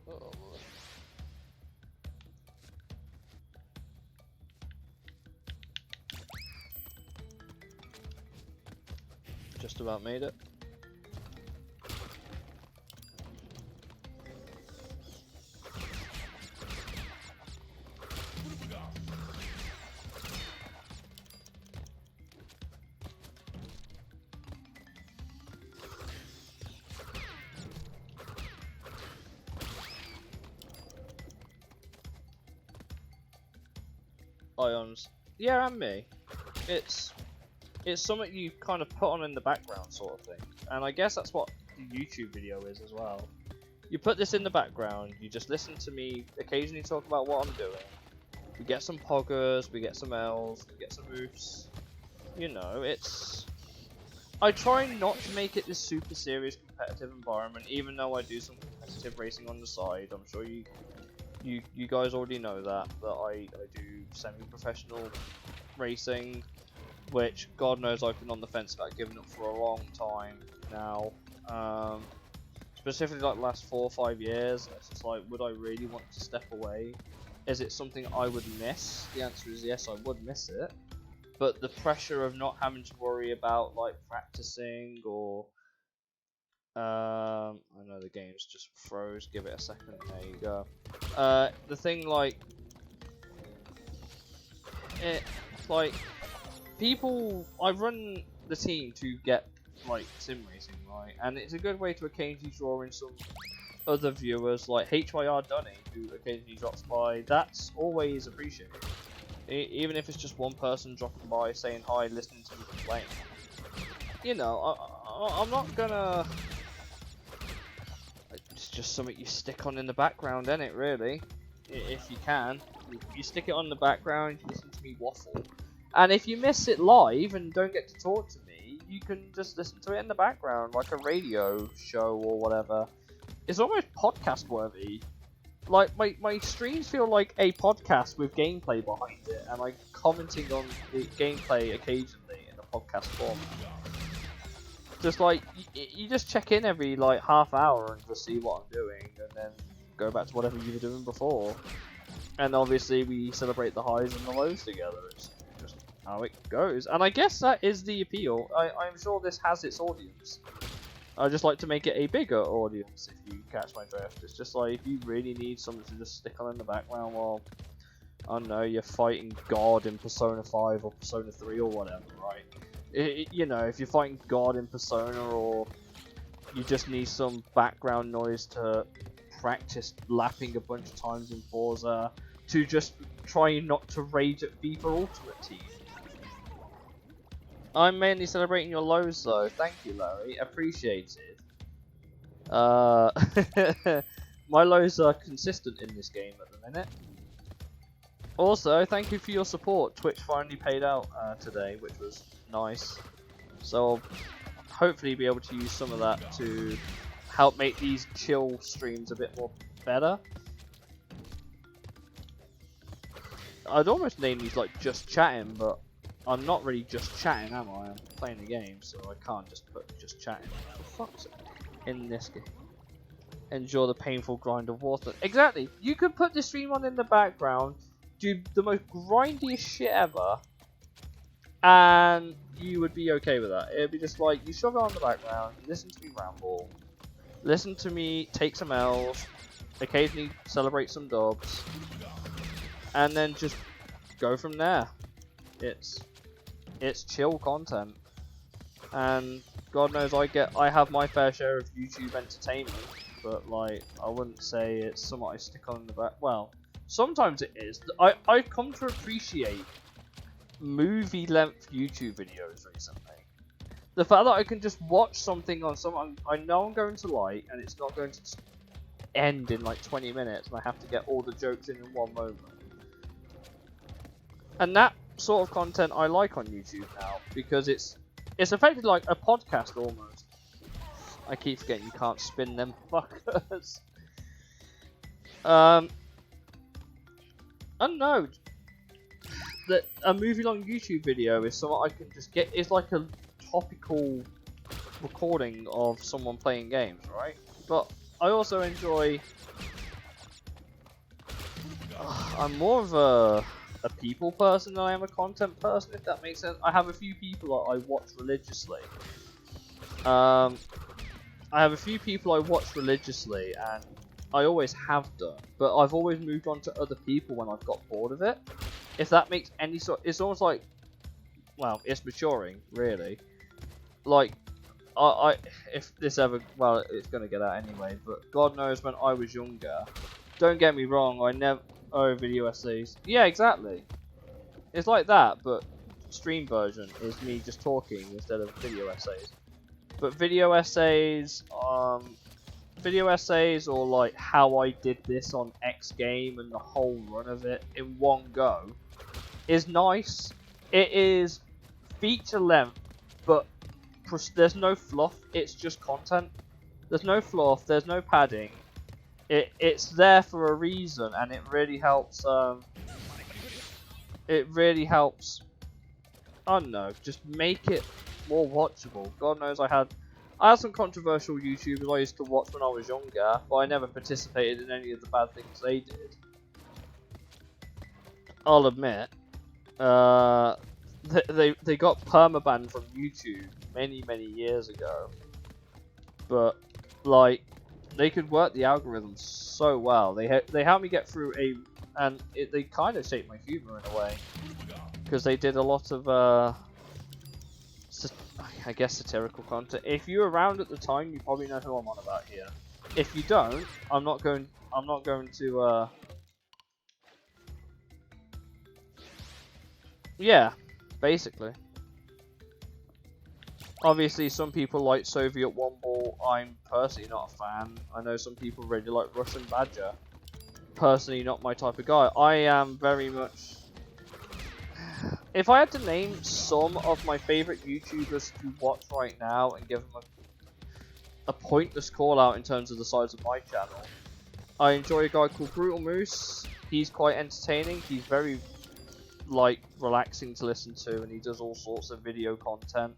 Oh. Just about made it. Ions. Yeah, and me. It's something you kind of put on in the background sort of thing. And I guess that's what the YouTube video is as well. You put this in the background, you just listen to me occasionally talk about what I'm doing. We get some poggers, we get some L's, we get some oofs. You know, it's... I try not to make it this super serious competitive environment, even though I do some competitive racing on the side. I'm sure you guys already know that I do semi-professional racing, which God knows I've been on the fence about giving up for a long time now. Specifically like the last 4 or 5 years, it's just like, would I really want to step away? Is it something I would miss? The answer is yes, I would miss it. But the pressure of not having to worry about like practicing or I know the game's just froze, give it a second, there you go. The thing like people, I run the team to get like sim racing, right? And it's a good way to occasionally draw in some other viewers like HYR Dunny, who occasionally drops by. That's always appreciated. Even if it's just one person dropping by, saying hi, listening to me complain. You know, I'm not gonna... It's just something you stick on in the background, isn't it, really? If you can. You stick it on the background, you listen to me waffle. And if you miss it live and don't get to talk to me, you can just listen to it in the background, like a radio show or whatever. It's almost podcast worthy. Like, my streams feel like a podcast with gameplay behind it, and I'm commenting on the gameplay occasionally, podcast form. Just like you just check in every like half hour and just see what I'm doing, and then go back to whatever you were doing before. And obviously we celebrate the highs and the lows together. It's just how it goes. And I guess that is the appeal. I'm sure this has its audience. I just like to make it a bigger audience, if you catch my drift. It's just like, if you really need something to just stick on in the background while, I don't know, you're fighting God in Persona 5 or Persona 3 or whatever, right? You know, if you're fighting God in Persona, or you just need some background noise to practice lapping a bunch of times in Forza, to just try not to rage at FIFA Ultimate Team. I'm mainly celebrating your lows though. Thank you, Larry. Appreciated. My lows are consistent in this game at the minute. Also, thank you for your support. Twitch finally paid out today, which was nice. So I'll hopefully be able to use some of that to help make these chill streams a bit more better. I'd almost name these like just chatting, but I'm not really just chatting, am I? I'm playing a game, so I can't just put just chatting. For fuck's sake. In this game. Enjoy the painful grind of water. Exactly! You could put this stream on in the background, do the most grindiest shit ever, and you would be okay with that. It'd be just like, you shove it on the background, listen to me ramble, listen to me take some L's, occasionally celebrate some dubs, and then just go from there. It's chill content, and God knows I have my fair share of YouTube entertainment, but like I wouldn't say it's something I stick on in the back. Well, sometimes it is. I've come to appreciate movie length YouTube videos recently. The fact that I can just watch something on something I know I'm going to like, and it's not going to end in like 20 minutes, and I have to get all the jokes in one moment. And that sort of content I like on YouTube now, because it's effectively like a podcast almost. I keep forgetting you can't spin them fuckers. I don't know. That a movie long YouTube video is something I can just get. It's like a topical recording of someone playing games, right? But I also enjoy. I'm more of a people person than I am a content person, if that makes sense. I have a few people that I watch religiously. And I always have done, but I've always moved on to other people when I've got bored of it. If that makes any sort, it's almost like, well, it's maturing, really. Like, if this ever, well, it's gonna get out anyway. But God knows when I was younger. Don't get me wrong, I never. Oh, video essays. Yeah, exactly. It's like that, but stream version is me just talking instead of video essays. But video essays, or like how I did this on X game and the whole run of it in one go, is nice. It is feature length, but there's no fluff. It's just content. There's no fluff. There's no padding. It's there for a reason, and it really helps. It really helps. I don't know, just make it more watchable. God knows I had some controversial YouTubers I used to watch when I was younger, but I never participated in any of the bad things they did. I'll admit, they got permabanned from YouTube many years ago, but like. They could work the algorithm so well. They helped me get through they kind of shaped my humor in a way, because they did a lot of I guess satirical content. If you were around at the time, you probably know who I'm on about here. If you don't, I'm not going to yeah, basically. Obviously, some people like Soviet One Ball. I'm personally not a fan. I know some people really like Russian Badger. Personally, not my type of guy. I am very much. If I had to name some of my favorite YouTubers to watch right now and give them a pointless call out in terms of the size of my channel, I enjoy a guy called Brutal Moose. He's quite entertaining. He's very like relaxing to listen to, and he does all sorts of video content.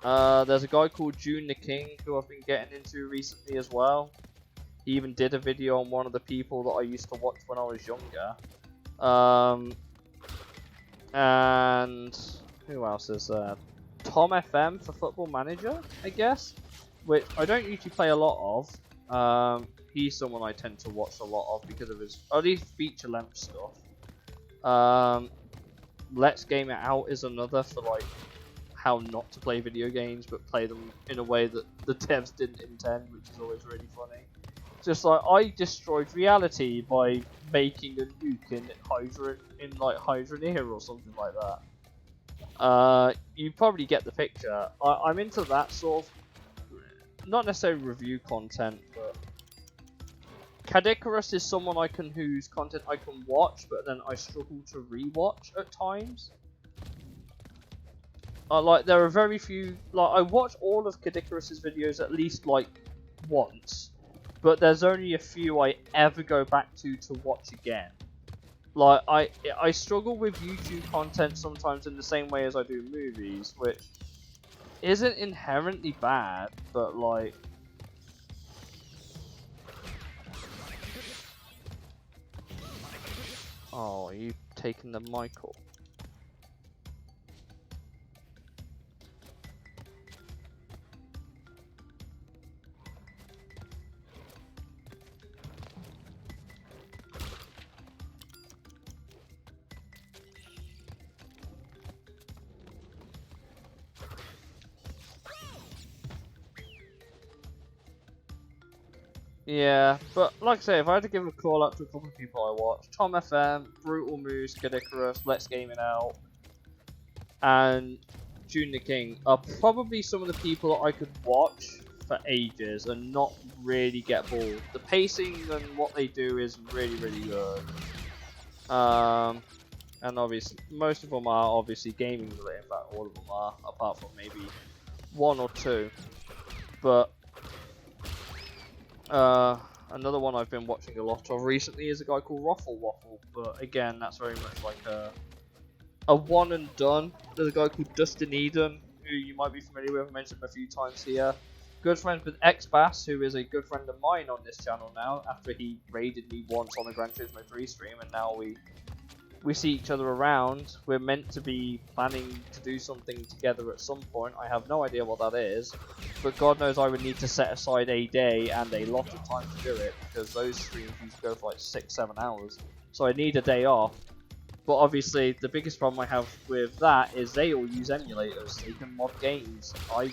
There's a guy called June the King who I've been getting into recently as well. He even did a video on one of the people that I used to watch when I was younger. And who else is there? Tom FM for Football Manager, I guess, which I don't usually play a lot of. He's someone I tend to watch a lot of because of his, at least feature-length stuff. Let's Game It Out is another for like how not to play video games, but play them in a way that the devs didn't intend, which is always really funny. Just like, I destroyed reality by making a nuke in Hydroneer or something like that. You probably get the picture. I'm into that sort of, not necessarily review content, but Cadicarus is someone whose content I can watch, but then I struggle to rewatch at times. Like, there are very few, like, I watch all of Cadicarus's videos at least, like, once, but there's only a few I ever go back to watch again. Like, I struggle with YouTube content sometimes in the same way as I do movies, which isn't inherently bad, but, like, oh, are you taking the Michael? Yeah, but like I say, if I had to give a call out to a couple of people I watch, Tom FM, Brutal Moose, Cadicarus, Let's Game It Out, and June the King are probably some of the people that I could watch for ages and not really get bored. The pacing and what they do is really, really good. And obviously, most of them are obviously gaming related. In fact, all of them are, apart from maybe one or two. But another one I've been watching a lot of recently is a guy called Ruffle Waffle, but again, that's very much like a one and done. There's a guy called Dustin Eden, who you might be familiar with. I mentioned him a few times here. Good friends with X-Bass, who is a good friend of mine on this channel now, after he raided me once on a Gran Turismo 3 stream, and now we see each other around. We're meant to be planning to do something together at some point. I have no idea what that is, but God knows I would need to set aside a day and a lot of time to do it, because those streams used to go for like 6-7 hours. So I need a day off. But obviously, the biggest problem I have with that is they all use emulators. They can mod games. I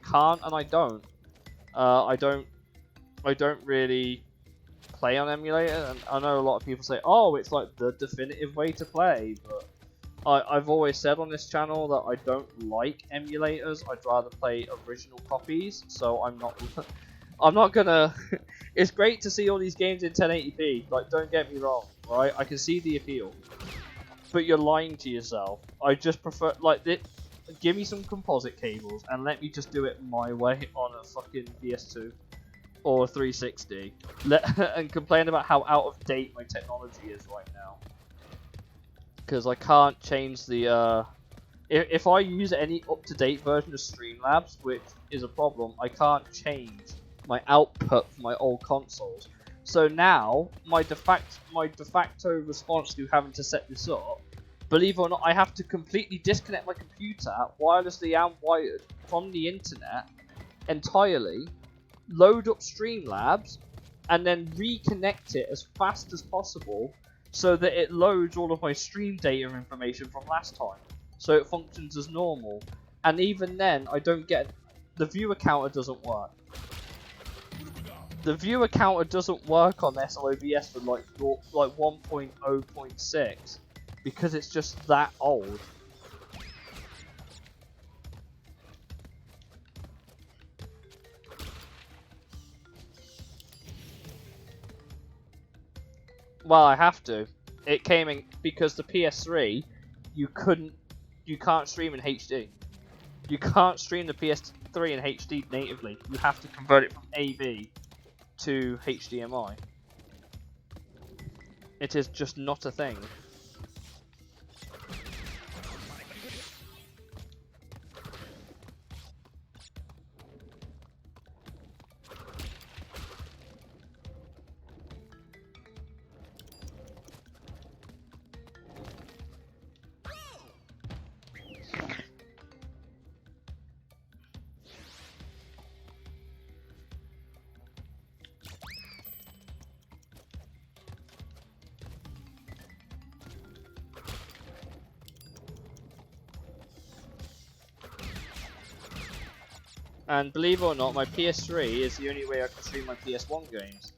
can't, and I don't. I don't really play on emulator, and I know a lot of people say, oh, it's like the definitive way to play, but I've always said on this channel that I don't like emulators. I'd rather play original copies, so I'm not gonna it's great to see all these games in 1080p, like, don't get me wrong, right? I can see the appeal, but you're lying to yourself. I just prefer, like, give me some composite cables and let me just do it my way on a fucking PS2 or 360, and complain about how out of date my technology is right now. Because I can't change the, if I use any up-to-date version of Streamlabs, which is a problem, I can't change my output for my old consoles. So now, my de facto response to having to set this up, believe it or not, I have to completely disconnect my computer, wirelessly and wired, from the internet, entirely, load up Streamlabs, and then reconnect it as fast as possible, so that it loads all of my stream data information from last time, so it functions as normal. And even then, I don't get, the viewer counter doesn't work. The viewer counter doesn't work on SLOBS for like 1.0.6 because it's just that old. Well, I have to. It came in because the PS3, you can't stream in HD. You can't stream the PS3 in HD natively. You have to convert it from AV to HDMI. It is just not a thing. And believe it or not, my PS3 is the only way I can stream my PS1 games.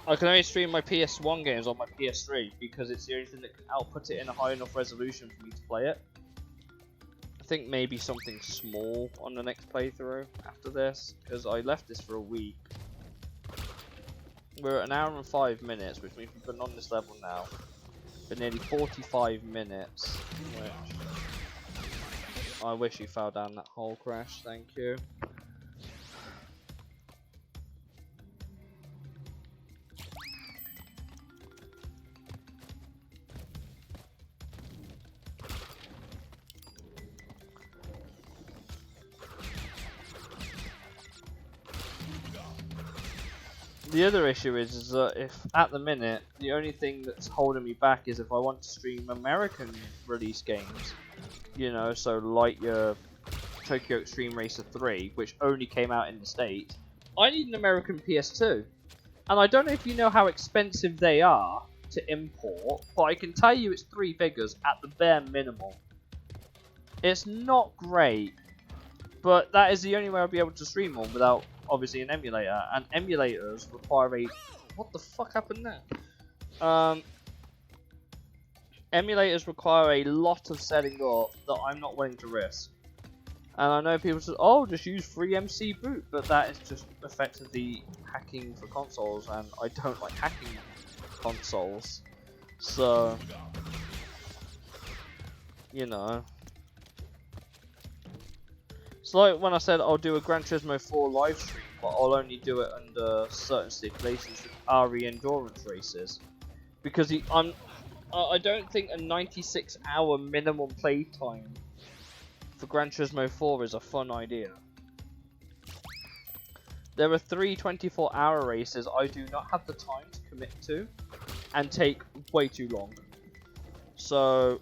I can only stream my PS1 games on my PS3 because it's the only thing that can output it in a high enough resolution for me to play it. I think maybe something small on the next playthrough after this, because I left this for a week. We're at 1 hour and 5 minutes, which means we've been on this level now for nearly 45 minutes, which I wish you fell down that hole, Crash, thank you. The other issue is that if at the minute the only thing that's holding me back is if I want to stream American release games, you know, so like your Tokyo Extreme Racer 3, which only came out in the States, I need an American PS2. And I don't know if you know how expensive they are to import, but I can tell you it's 3 figures at the bare minimum. It's not great, but that is the only way I'll be able to stream on without obviously an emulator, and emulators require a... What the fuck happened there? Emulators require a lot of setting up that I'm not willing to risk. And I know people say, oh, just use FreeMC boot, but that is just effectively hacking for consoles, and I don't like hacking consoles. So, you know. It's like when I said I'll do a Gran Turismo 4 live stream, but I'll only do it under certain stipulations with RE endurance races. Because I don't think a 96-hour minimum playtime for Gran Turismo 4 is a fun idea. There are 3 24-hour races I do not have the time to commit to, and take way too long. So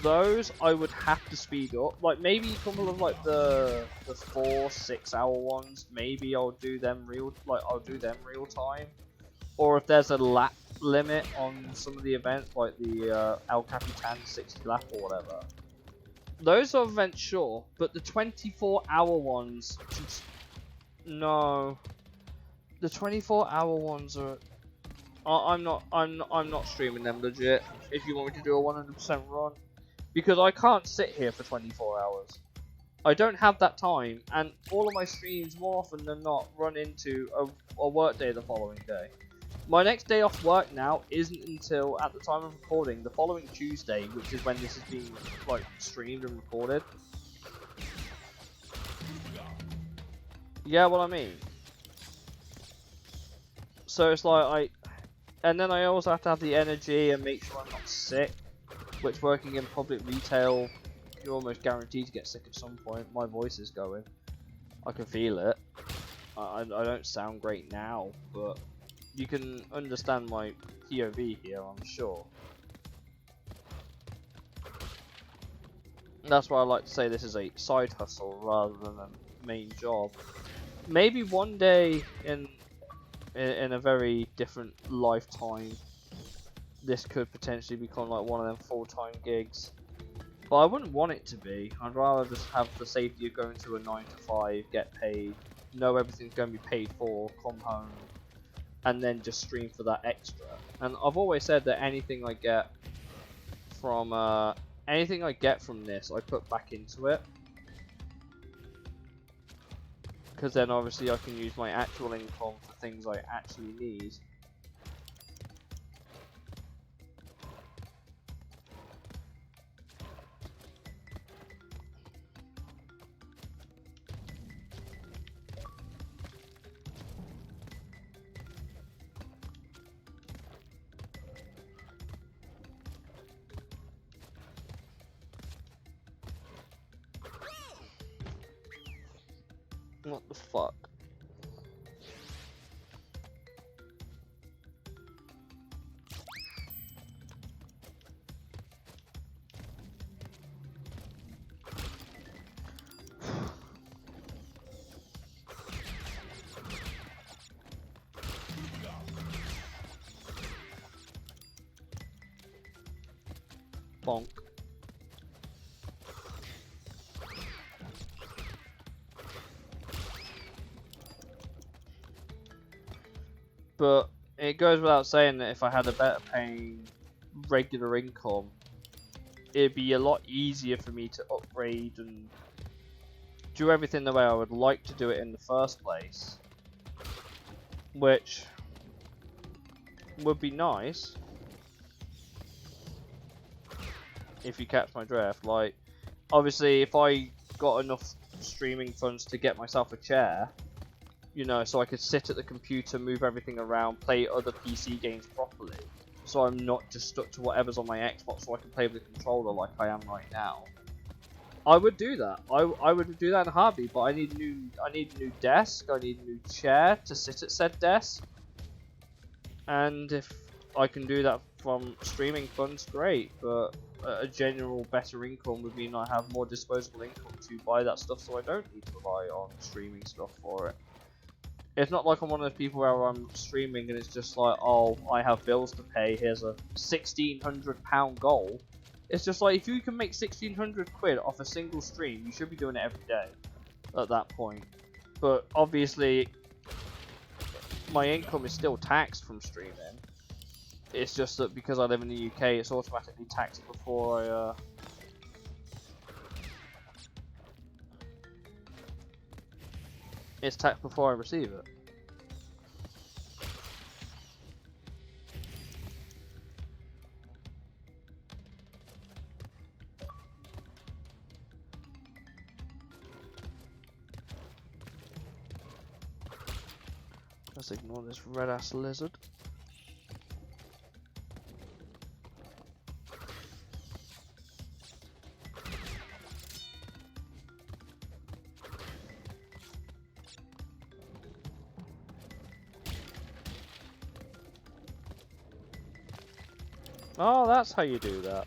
those I would have to speed up. Like maybe a couple of like the 4-6 hour ones, maybe I'll do them real time. Or if there's a lap limit on some of the events, like the El Capitan 60 lap or whatever. Those are events, sure, but the 24-hour ones, no. The 24-hour ones are. I'm not streaming them legit. If you want me to do a 100% run, because I can't sit here for 24 hours. I don't have that time, and all of my streams more often than not run into a work day the following day. My next day off work now isn't until, at the time of recording, the following Tuesday, which is when this is being like streamed and recorded. Yeah, what I mean. So it's like and then I also have to have the energy and make sure I'm not sick, which working in public retail, you're almost guaranteed to get sick at some point. My voice is going. I can feel it. I don't sound great now, but you can understand my POV here, I'm sure. That's why I like to say this is a side hustle rather than a main job. Maybe one day in a very different lifetime, this could potentially become like one of them full-time gigs. But I wouldn't want it to be. I'd rather just have the safety of going to a 9 to 5, get paid, know everything's going to be paid for, come home, and then just stream for that extra. And I've always said that anything I get from this, I put back into it. Because then obviously I can use my actual income for things I actually need. What the fuck? Bonk. But it goes without saying that if I had a better paying regular income, it'd be a lot easier for me to upgrade and do everything the way I would like to do it in the first place. Which would be nice. If you catch my drift. Like, obviously if I got enough streaming funds to get myself a chair, you know, so I could sit at the computer, move everything around, play other PC games properly, so I'm not just stuck to whatever's on my Xbox, so I can play with the controller like I am right now, I would do that. I would do that in a heartbeat. But I need a new desk, I need a new chair to sit at said desk, and if I can do that from streaming funds, great. But a general better income would mean I have more disposable income to buy that stuff, so I don't need to rely on streaming stuff for it. It's not like I'm one of those people where I'm streaming and it's just like, oh, I have bills to pay, here's a £1,600 goal. It's just like, if you can make 1,600 quid off a single stream, you should be doing it every day at that point. But obviously, my income is still taxed from streaming. It's just that because I live in the UK, it's automatically taxed before I it's taxed before I receive it. Let's ignore this red ass lizard. Oh, that's how you do that.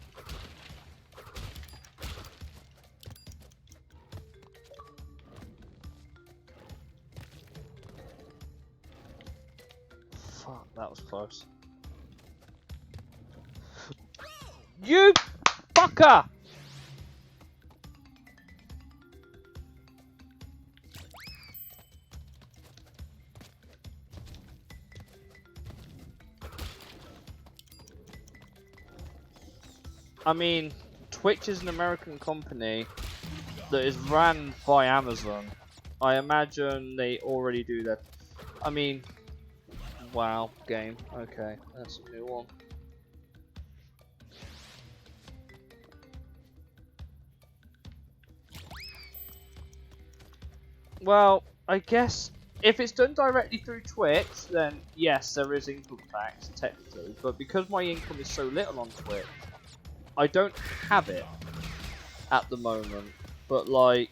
Fuck, that was close. You fucker! I mean, Twitch is an American company that is ran by Amazon. I imagine they already do that. I mean, wow, game. Okay, that's a new one. Well, I guess if it's done directly through Twitch, then yes, there is income tax, technically. But because my income is so little on Twitch, I don't have it at the moment. But like,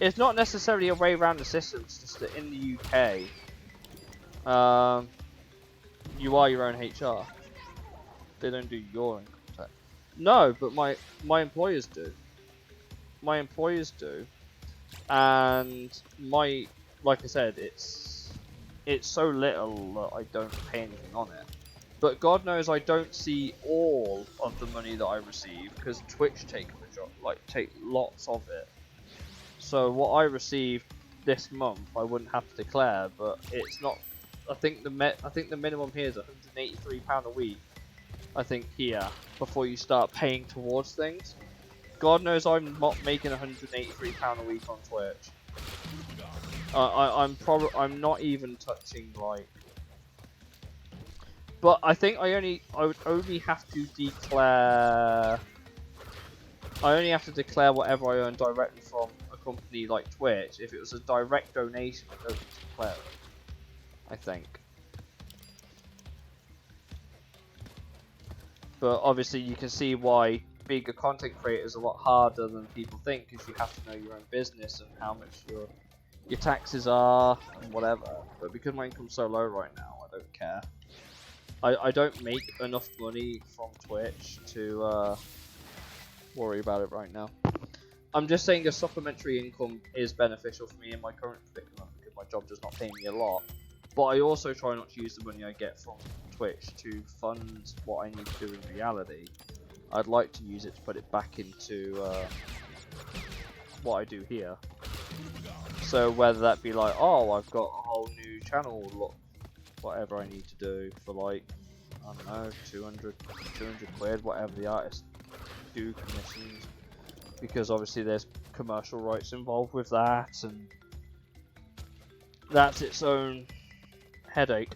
it's not necessarily a way around the system. It's just that in the UK, you are your own HR. They don't do your income tax. No, but my employers do. My employers do, and like I said, it's so little that I don't pay anything on it. But God knows I don't see all of the money that I receive because Twitch take lots of it. So what I received this month, I wouldn't have to declare, but it's not. I think the minimum here is £183 a week. I think here before you start paying towards things. God knows I'm not making £183 a week on Twitch. I'm not even touching like. But I think I would only have to declare. I only have to declare whatever I earn directly from a company like Twitch. If it was a direct donation, I don't need to declare it. I think. But obviously, you can see why being a content creator is a lot harder than people think, because you have to know your own business and how much your taxes are and whatever. But because my income's so low right now, I don't care. I don't make enough money from Twitch to worry about it right now. I'm just saying a supplementary income is beneficial for me in my current predicament because my job does not pay me a lot. But I also try not to use the money I get from Twitch to fund what I need to do in reality. I'd like to use it to put it back into what I do here. So whether that be like, oh, I've got a whole new channel, look, whatever I need to do for like, I don't know, 200 quid, whatever the artists do commissions, because obviously there's commercial rights involved with that, and that's its own headache.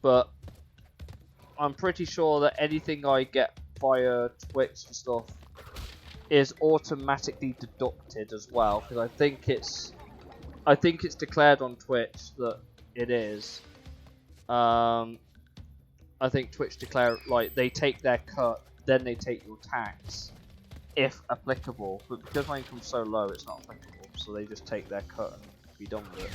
But I'm pretty sure that anything I get via Twitch and stuff is automatically deducted as well, because I think it's declared on Twitch that it is. I think Twitch declare, like, they take their cut, then they take your tax, if applicable. But because my income's so low, it's not applicable, so they just take their cut and be done with it.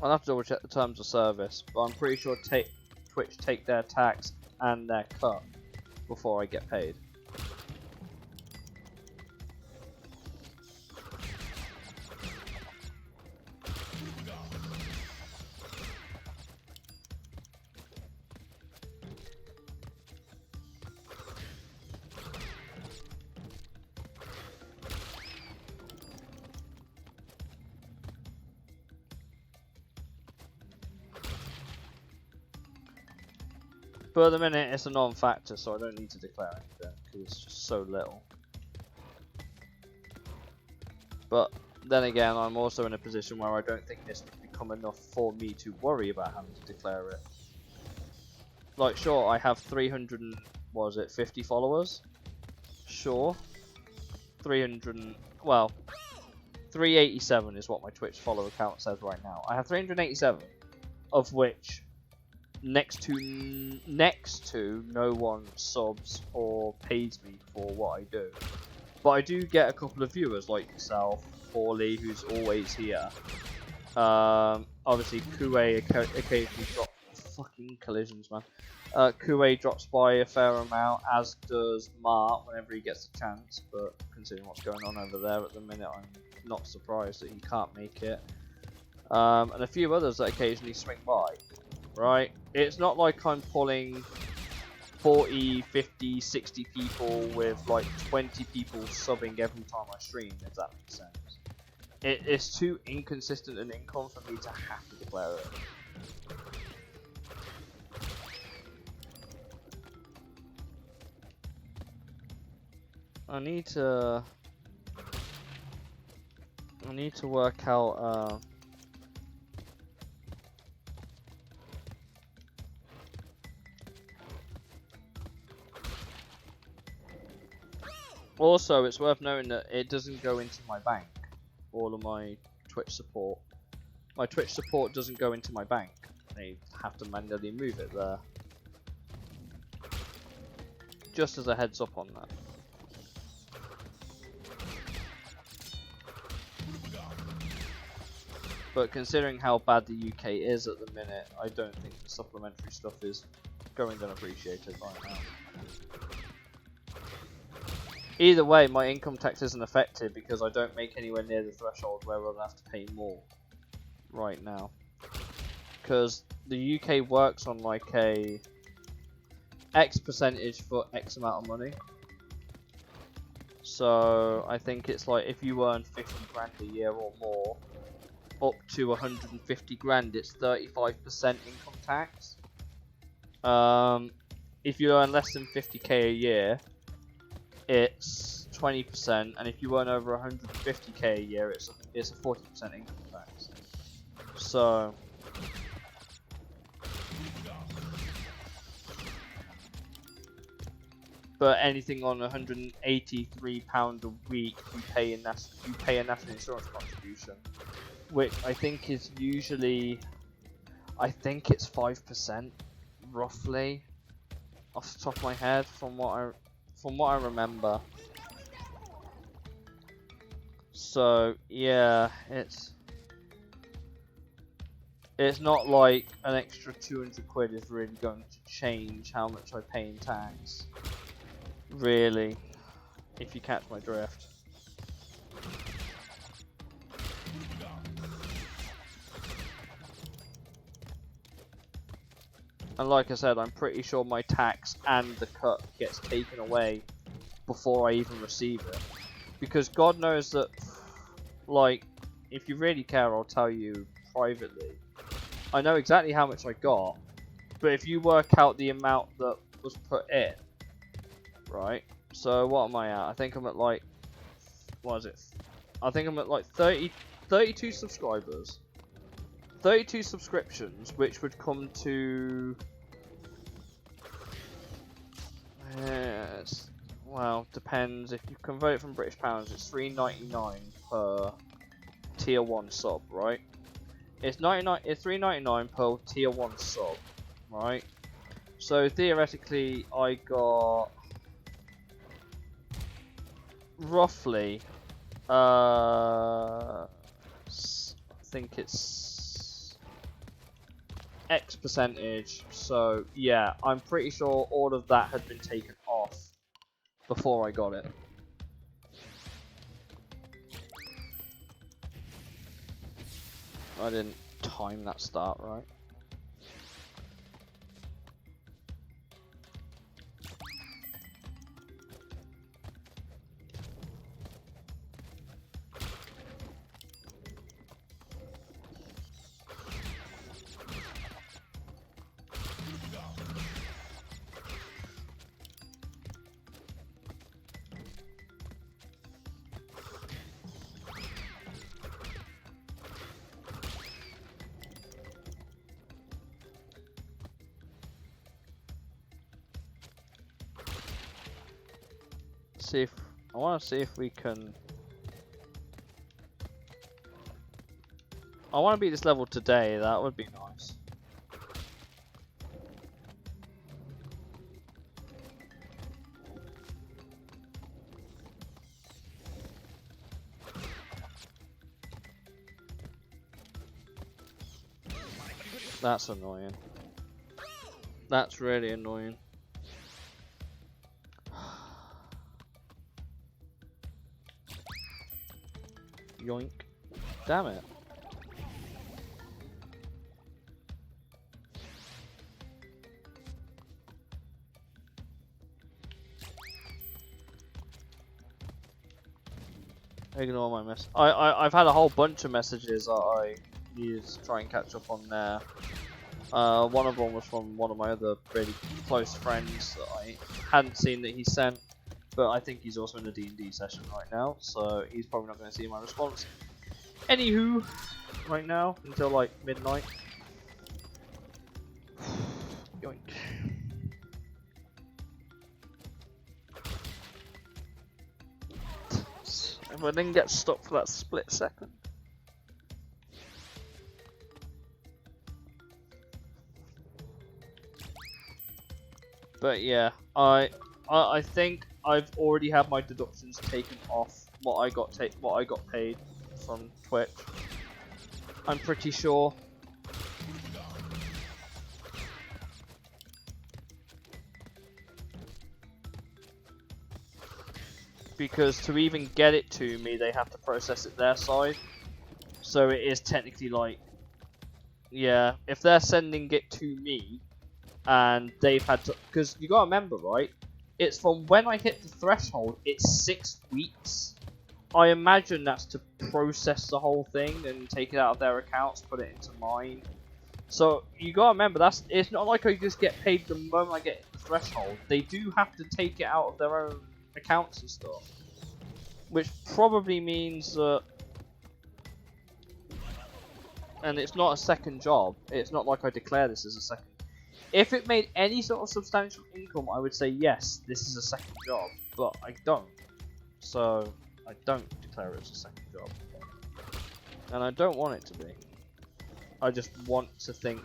I'll have to double check the terms of service, but I'm pretty sure Twitch take their tax and their cut before I get paid. But at the minute, it's a non-factor, so I don't need to declare anything, because it's just so little. But then again, I'm also in a position where I don't think this would become enough for me to worry about having to declare it. Like, sure, I have 50 followers? Sure. 387 is what my Twitch follower count says right now. I have 387, of which next to no one subs or pays me for what I do. But I do get a couple of viewers like yourself, Paulie, who's always here. Obviously Kue occasionally drops fucking collisions, man. Kue drops by a fair amount, as does Mart whenever he gets a chance, but considering what's going on over there at the minute, I'm not surprised that he can't make it. And a few others that occasionally swing by. Right? It's not like I'm pulling 40, 50, 60 people with like 20 people subbing every time I stream, if that makes sense. It's too inconsistent an income for me to have to declare it. I need to work out also, it's worth noting that it doesn't go into my bank, all of my Twitch support. My Twitch support doesn't go into my bank. They have to manually move it there. Just as a heads up on that. But considering how bad the UK is at the minute, I don't think the supplementary stuff is going unappreciated right now. Either way, my income tax isn't affected because I don't make anywhere near the threshold where I'll have to pay more right now. Because the UK works on like a X percentage for X amount of money. So I think it's like if you earn 50 grand a year or more, up to 150 grand, it's 35% income tax. If you earn less than 50k a year, it's 20%, and if you earn over 150k a year, it's a 40% income tax. So but anything on £183 a week, you pay a national insurance contribution, which I think is usually, I think it's 5% roughly, off the top of my head, from what I remember. So yeah, it's not like an extra 200 quid is really going to change how much I pay in tax, really, if you catch my drift. And like I said, I'm pretty sure my tax and the cut gets taken away before I even receive it. Because God knows that, like, if you really care, I'll tell you privately. I know exactly how much I got, but if you work out the amount that was put in, right? So what am I at? I think I'm at like, what is it? I think I'm at like 32 subscribers. 32 subscriptions, which would come to... Yes. Well, depends. If you convert it from British pounds, it's $3.99 per tier 1 sub, right? It's $3.99 per tier 1 sub, right? So theoretically, I got roughly, I think it's X percentage. So yeah, I'm pretty sure all of that had been taken off before I got it. I didn't time that start right. See if I want to see if we can. I want to beat this level today. That would be nice. That's annoying. That's really annoying. Yoink. Damn it. Ignore my mess. I've had a whole bunch of messages that I needed to try and catch up on there. One of them was from one of my other really close friends that I hadn't seen that he sent, but I think he's also in a D&D session right now, so he's probably not going to see my response. Anywho, right now, until like midnight. Yoink. If I didn't get stuck for that split second. But yeah, I think I've already had my deductions taken off what I got paid from Twitch. I'm pretty sure. Because to even get it to me, they have to process it their side. So it is technically like, yeah, if they're sending it to me, and they've had to, because you gotta remember, right? It's from when I hit the threshold, it's 6 weeks. I imagine that's to process the whole thing and take it out of their accounts, put it into mine. So you gotta remember, it's not like I just get paid the moment I get the threshold. They do have to take it out of their own accounts and stuff, which probably means that, and it's not a second job. It's not like I declare this as a second. If it made any sort of substantial income, I would say yes, this is a second job, but I don't. So I don't declare it as a second job, and I don't want it to be. I just want to think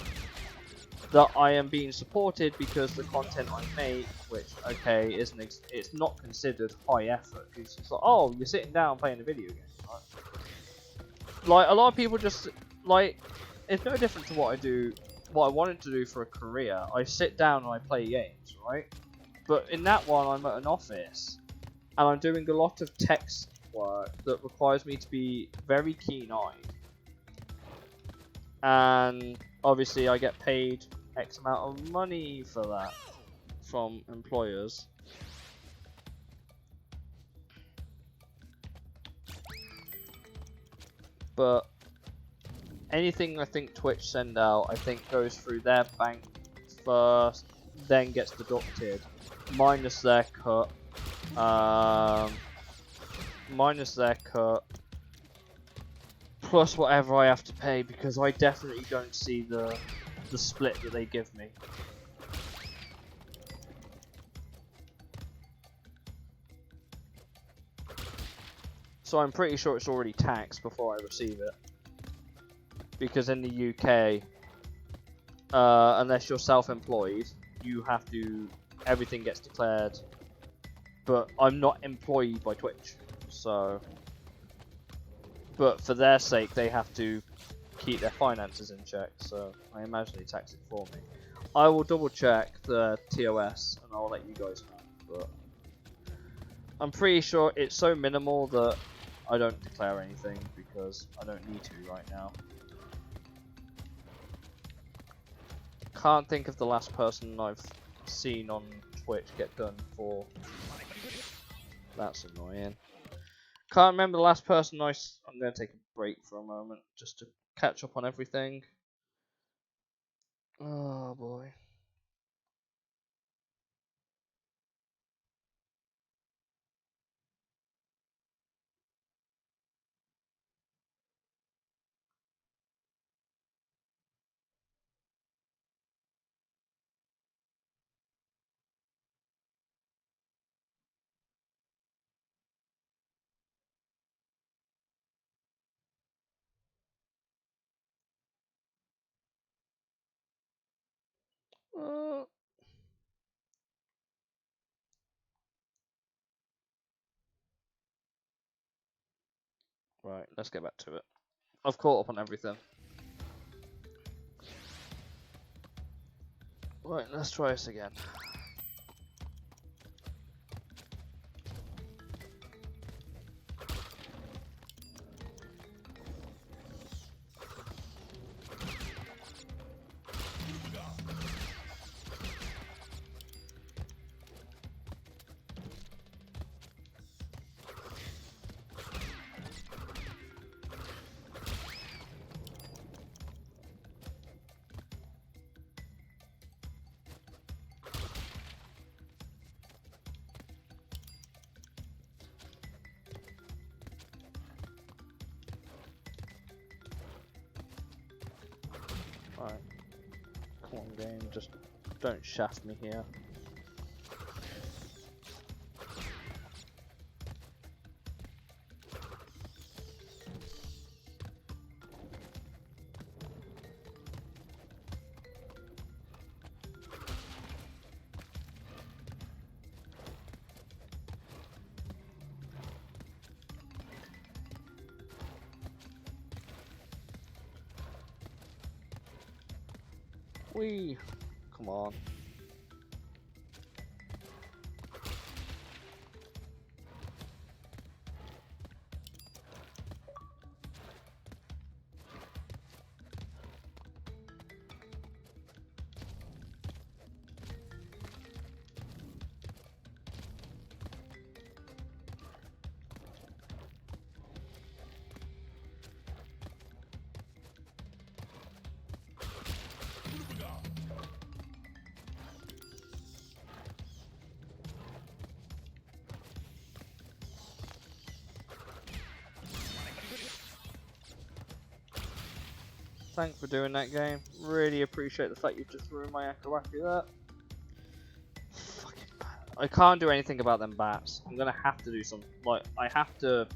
that I am being supported because the content I make, which, okay, it's not considered high effort. It's like, oh, you're sitting down playing a video game, right? Like, a lot of people just, like, it's no different to what I wanted to do for a career. I sit down and I play games, right? But in that one, I'm at an office, and I'm doing a lot of text work that requires me to be very keen-eyed. And obviously I get paid X amount of money for that from employers. But anything I think Twitch send out, I think goes through their bank first, then gets deducted, minus their cut, plus whatever I have to pay, because I definitely don't see the split that they give me. So I'm pretty sure it's already taxed before I receive it. Because in the UK, unless you're self-employed, you have to, everything gets declared. But I'm not employed by Twitch, so. But for their sake, they have to keep their finances in check, so I imagine they tax it for me. I will double check the TOS and I'll let you guys know, but I'm pretty sure it's so minimal that I don't declare anything because I don't need to right now. Can't think of the last person I've seen on Twitch get done for. That's annoying. Can't remember the last person I'm going to take a break for a moment just to catch up on everything. Oh boy. Right, let's get back to it. I've caught up on everything. Right, let's try this again. Right. Come on, game, just don't shaft me here. Whee! Come on. Thanks for doing that, game. Really appreciate the fact you just ruined my acrobatic there. Fucking bat. I can't do anything about them bats. I'm gonna have to do something. Like, I have to.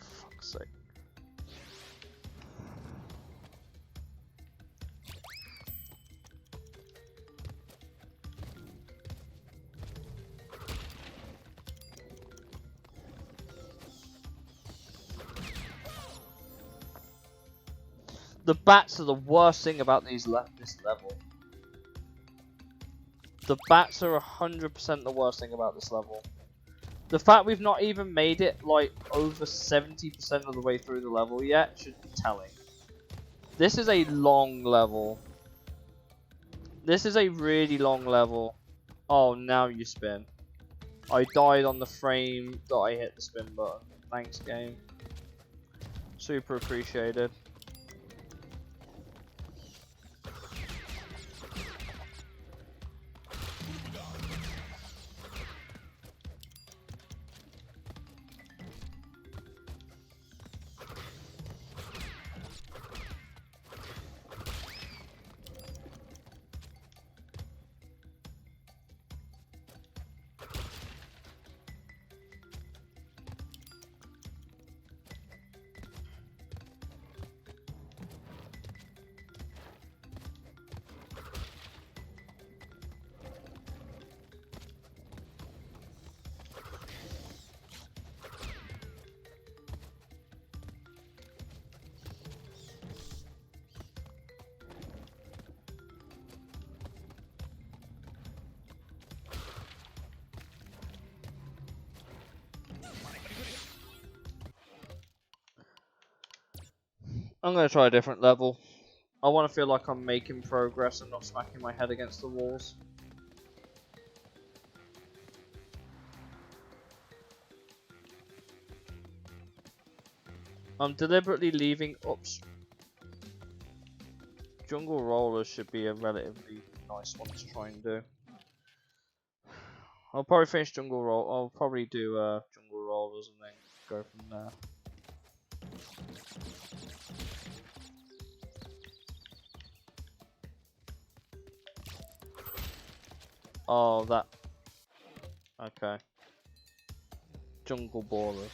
For fuck's sake. The bats are the worst thing about this level. The bats are 100% the worst thing about this level. The fact we've not even made it like over 70% of the way through the level yet should be telling. This is a long level. This is a really long level. Oh, now you spin. I died on the frame that I hit the spin button. Thanks, game. Super appreciated. I'm going to try a different level. I want to feel like I'm making progress and not smacking my head against the walls. I'm deliberately leaving ups. Jungle Rollers should be a relatively nice one to try and do. I'll probably finish Jungle Roll. I'll probably do Jungle Rollers and then go from there. Oh, that. Okay. Jungle Ballers.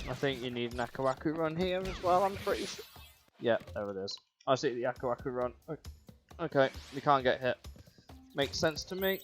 I think you need an Akawaku run here as well, I'm pretty sure. Yeah, there it is. I see the Akawaku run. Okay, we can't get hit. Makes sense to me.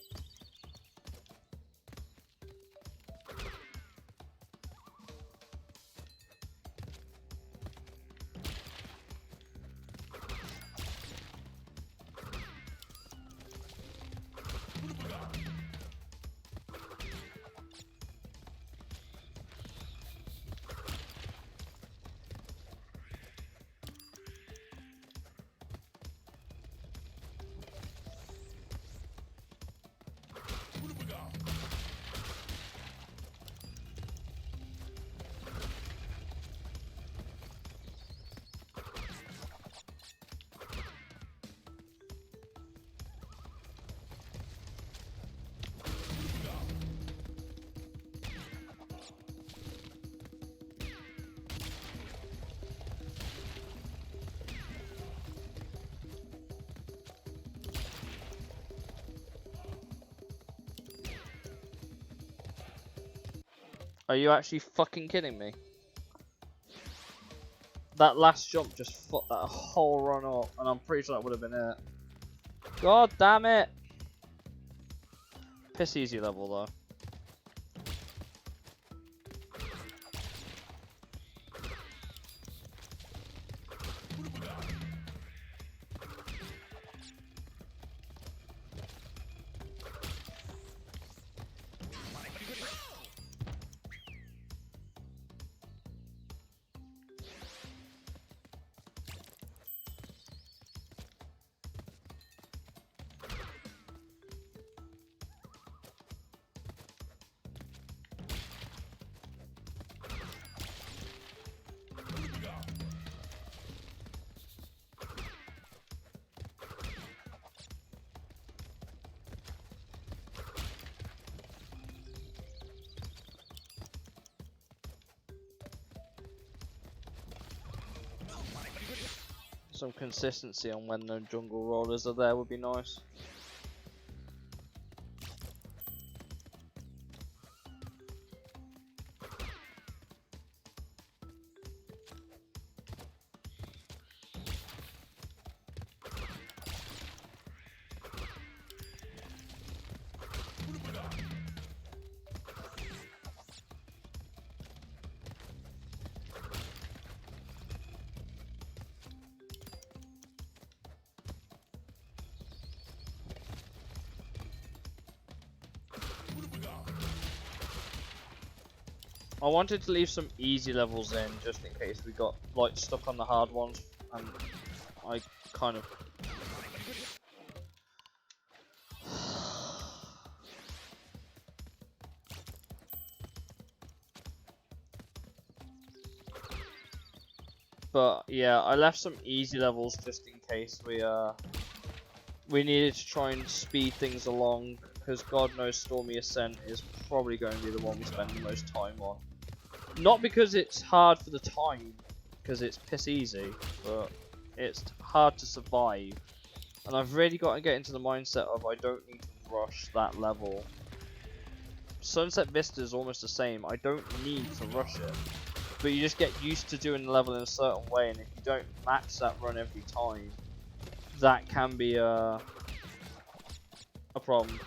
Are you actually fucking kidding me? That last jump just fucked that whole run up, and I'm pretty sure that would have been it. God damn it! Piss easy level though. Some consistency on when the jungle rollers are there would be nice. I wanted to leave some easy levels in just in case we got like stuck on the hard ones, and I kind of but yeah, I left some easy levels just in case we needed to try and speed things along, because God knows Stormy Ascent is probably going to be the one we spend the most time on. Not because it's hard for the time, because it's piss easy, but it's hard to survive. And I've really got to get into the mindset of I don't need to rush that level. Sunset Vista is almost the same. I don't need to rush it. But you just get used to doing the level in a certain way, and if you don't max that run every time, that can be a problem.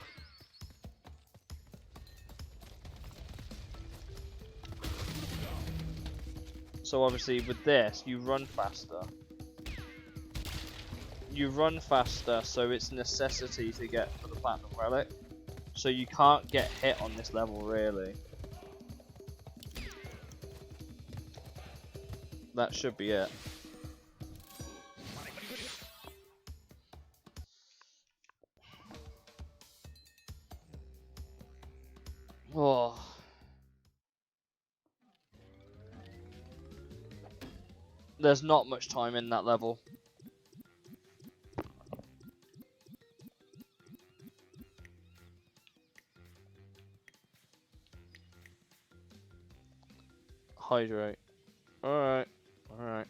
So obviously with this, you run faster. You run faster, so it's necessity to get for the Platinum Relic. So you can't get hit on this level, really. That should be it. Oh. There's not much time in that level. Hydrate. Alright. Alright.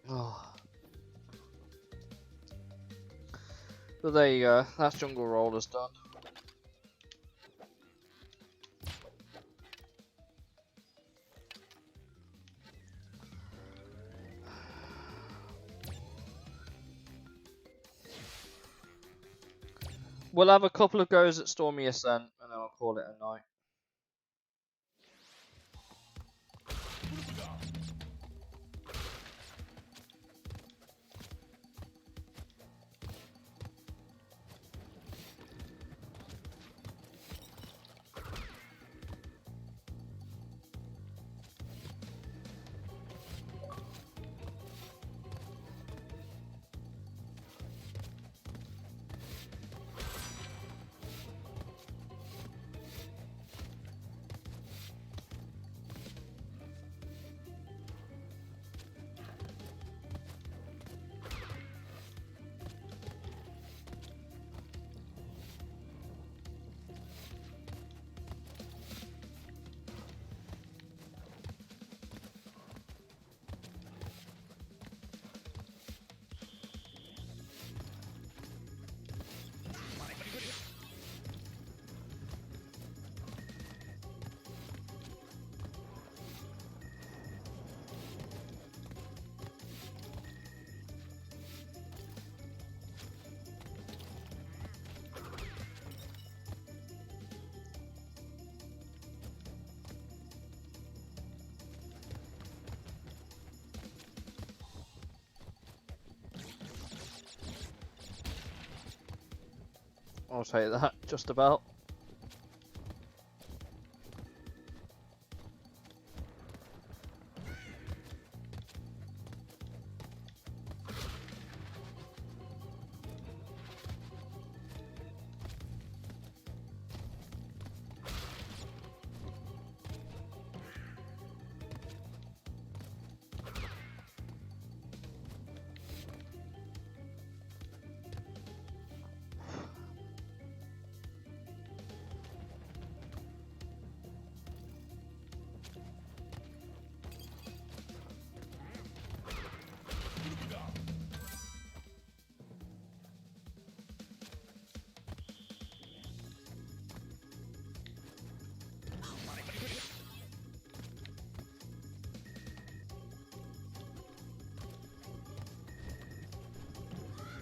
Oh. But there you go. That's Jungle Rollers done. We'll have a couple of goes at Stormy Ascent, and then I'll call it a night. I'll take that, just about.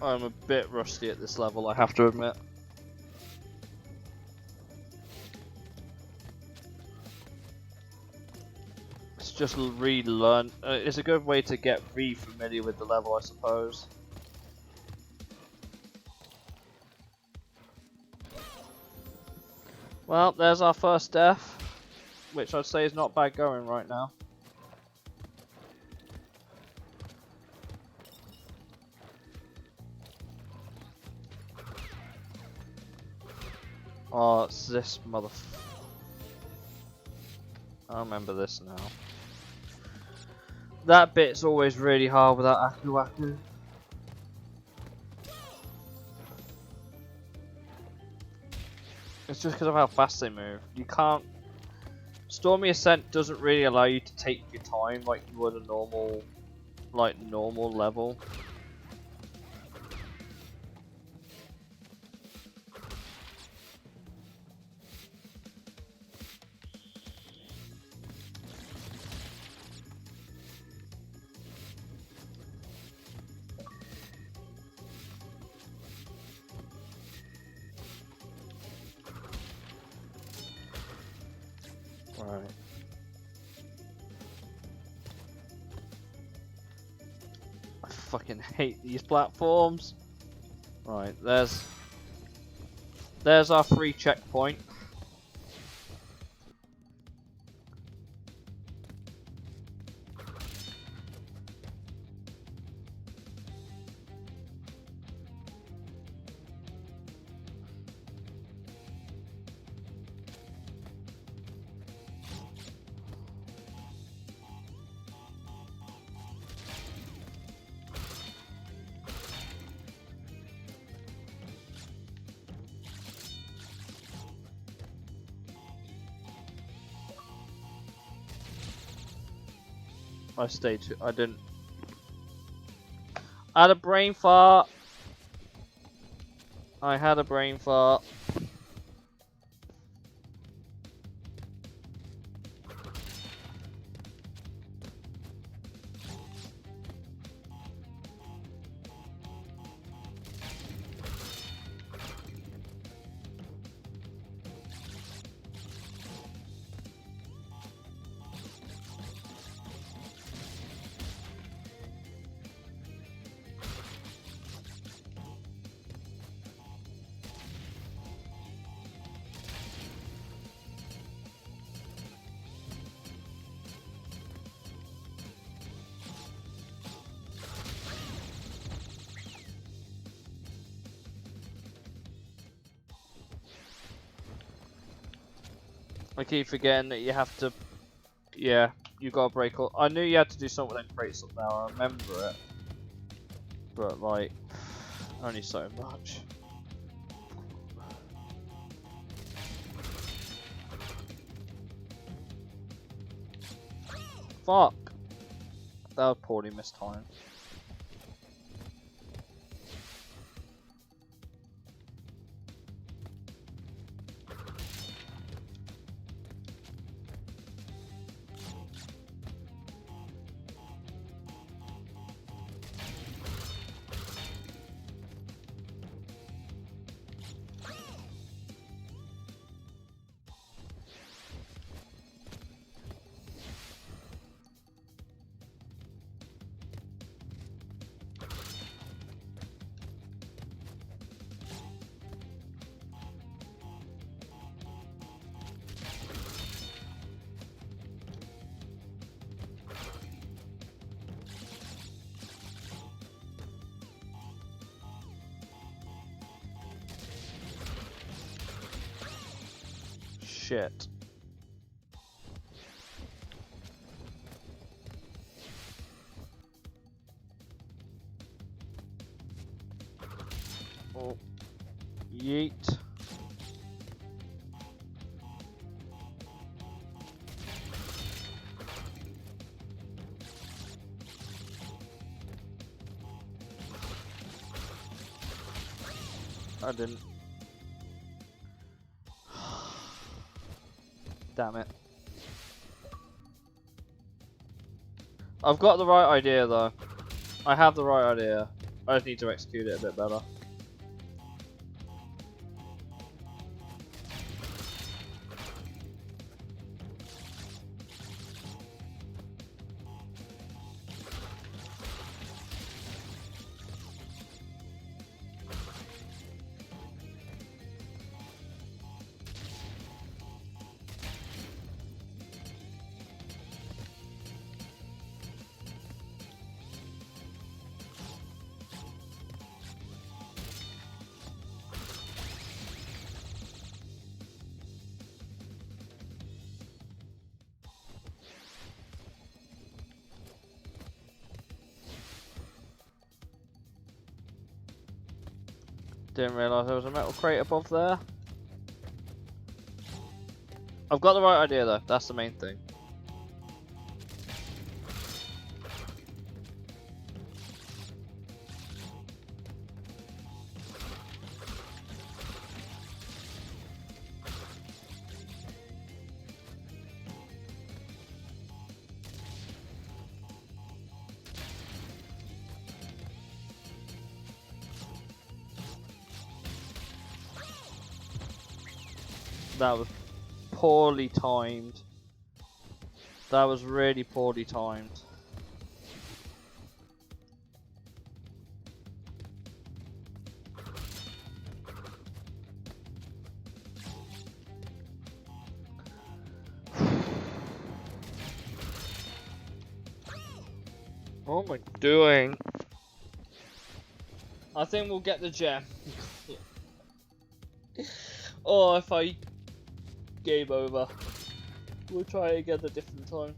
I'm a bit rusty at this level, I have to admit. It's just relearn. It's a good way to get re-familiar with the level, I suppose. Well, there's our first death, which I'd say is not bad going right now. Oh, it's this I remember this now. That bit's always really hard without Aku Aku. It's just because of how fast they move. You can't... Stormy Ascent doesn't really allow you to take your time like you would a normal level. Right. I fucking hate these platforms. Right, there's our free checkpoint. I stayed too. I didn't. I had a brain fart. I had a brain fart. I keep forgetting that you have to. Yeah, you gotta break all. I knew you had to do something with them crates up now. I remember it, but like, only so much. Fuck. That was poorly mistimed. Shit. Oh. Yeet. I didn't. Damn it. I've got the right idea though. I have the right idea. I just need to execute it a bit better. Didn't realise there was a metal crate above there. I've got the right idea though, that's the main thing. That was poorly timed. That was really poorly timed. What am I doing? I think we'll get the gem. Or if I game over, we'll try it again a different time.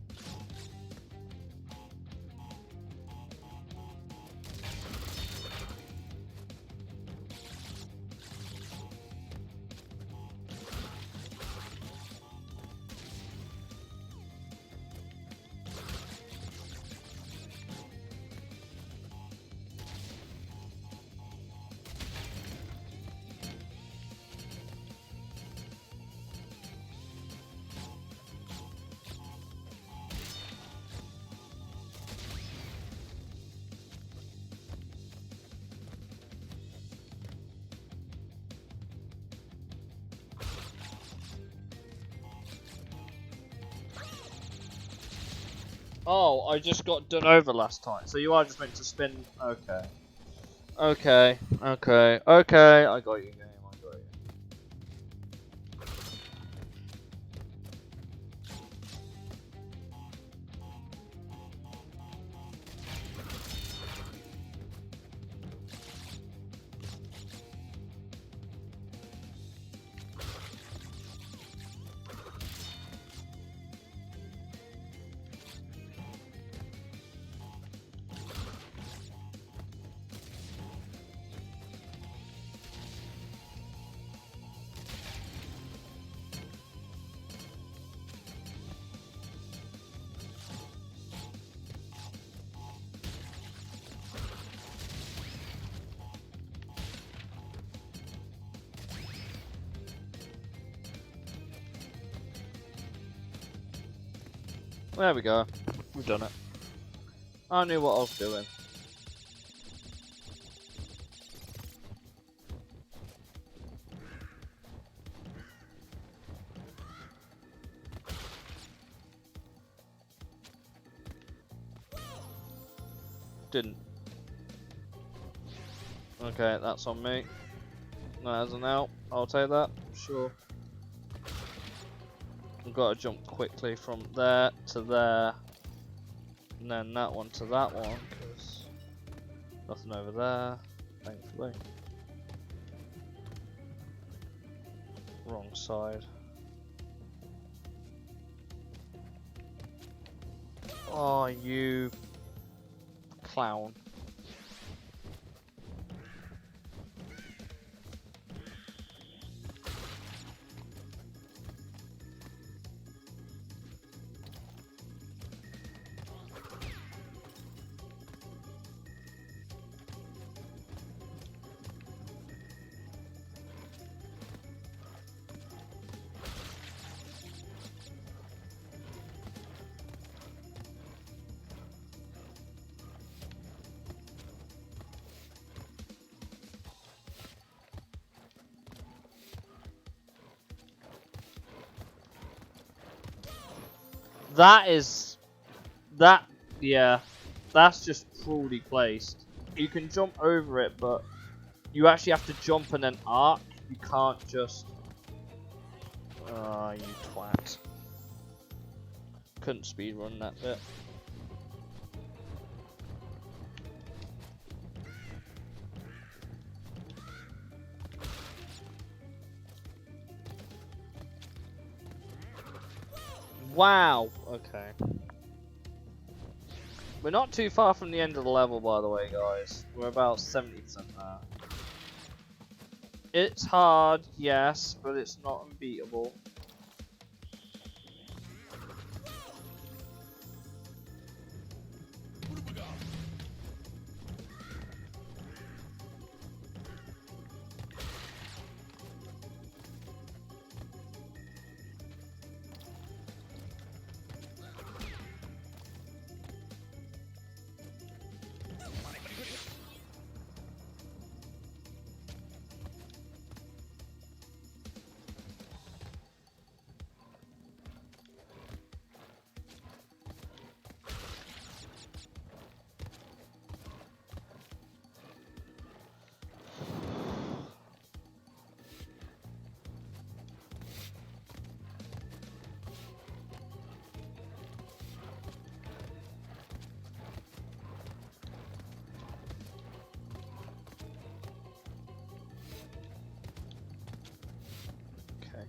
Oh, I just got done over last time. So you are just meant to spin. Okay. Okay. Okay. Okay. I got you, game. I got you. There we go. We've done it. I knew what I was doing. Didn't. Okay, that's on me. That isn't out. I'll take that. Sure. I've got to jump quickly from there to there. And then that one to that one, because nothing over there, thankfully. Wrong side. Oh, you clown. That is... That... Yeah. That's just poorly placed. You can jump over it, but you actually have to jump and then arc. You can't just... Ah, you twat. Couldn't speedrun that bit. Wow! Okay. We're not too far from the end of the level, by the way, guys. We're about 70% there. It's hard, yes, but it's not unbeatable. Okay.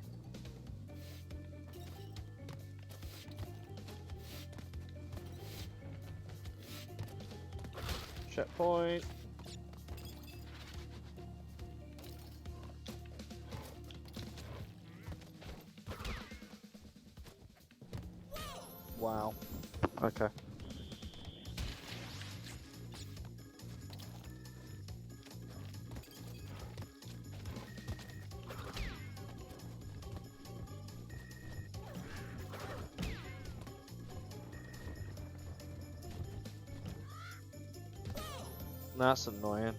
Checkpoint. Wow. Okay. That's annoying.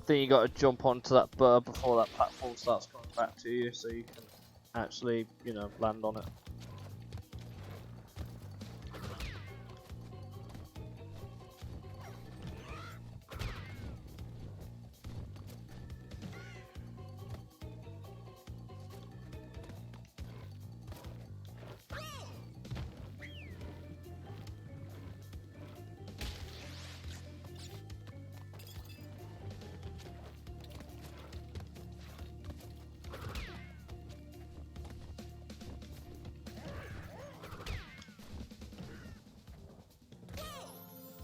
Then you got to jump onto that bird before that platform starts coming back to you, so you can actually, you know, land on it.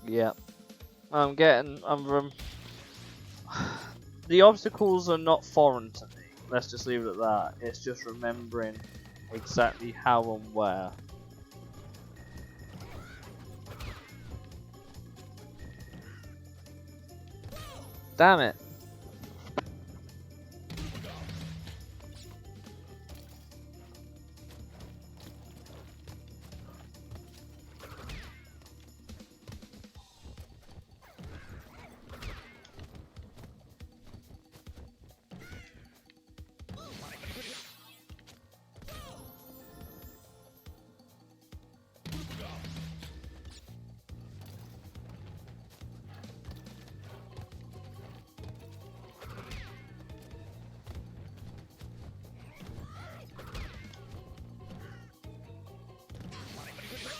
Yeah. The obstacles are not foreign to me. Let's just leave it at that. It's just remembering exactly how and where. Damn it.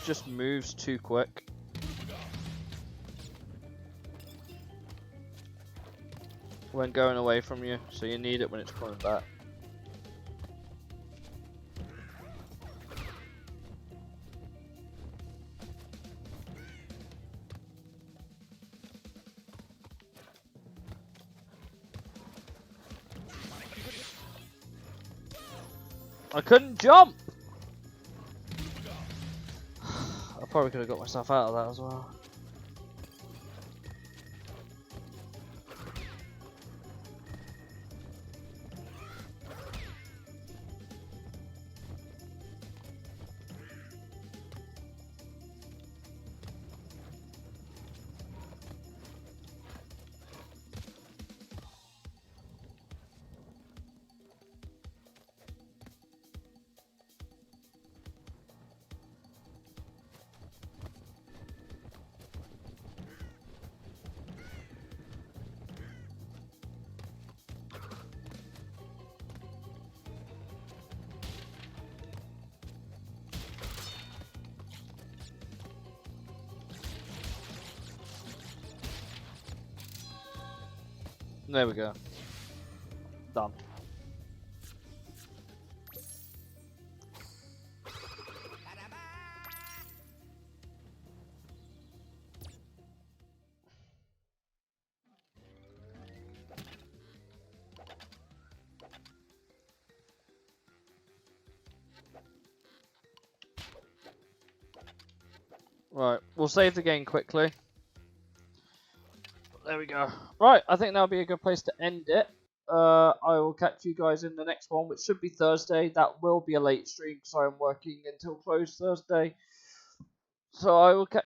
Just moves too quick. When going away from you, so you need it when it's coming back. I couldn't jump! I probably could have got myself out of that as well. There we go. Done. Right, we'll save the game quickly. There we go. Right, I think that'll be a good place to end it. I will catch you guys in the next one, which should be Thursday. That will be a late stream because I'm working until close Thursday. So I will catch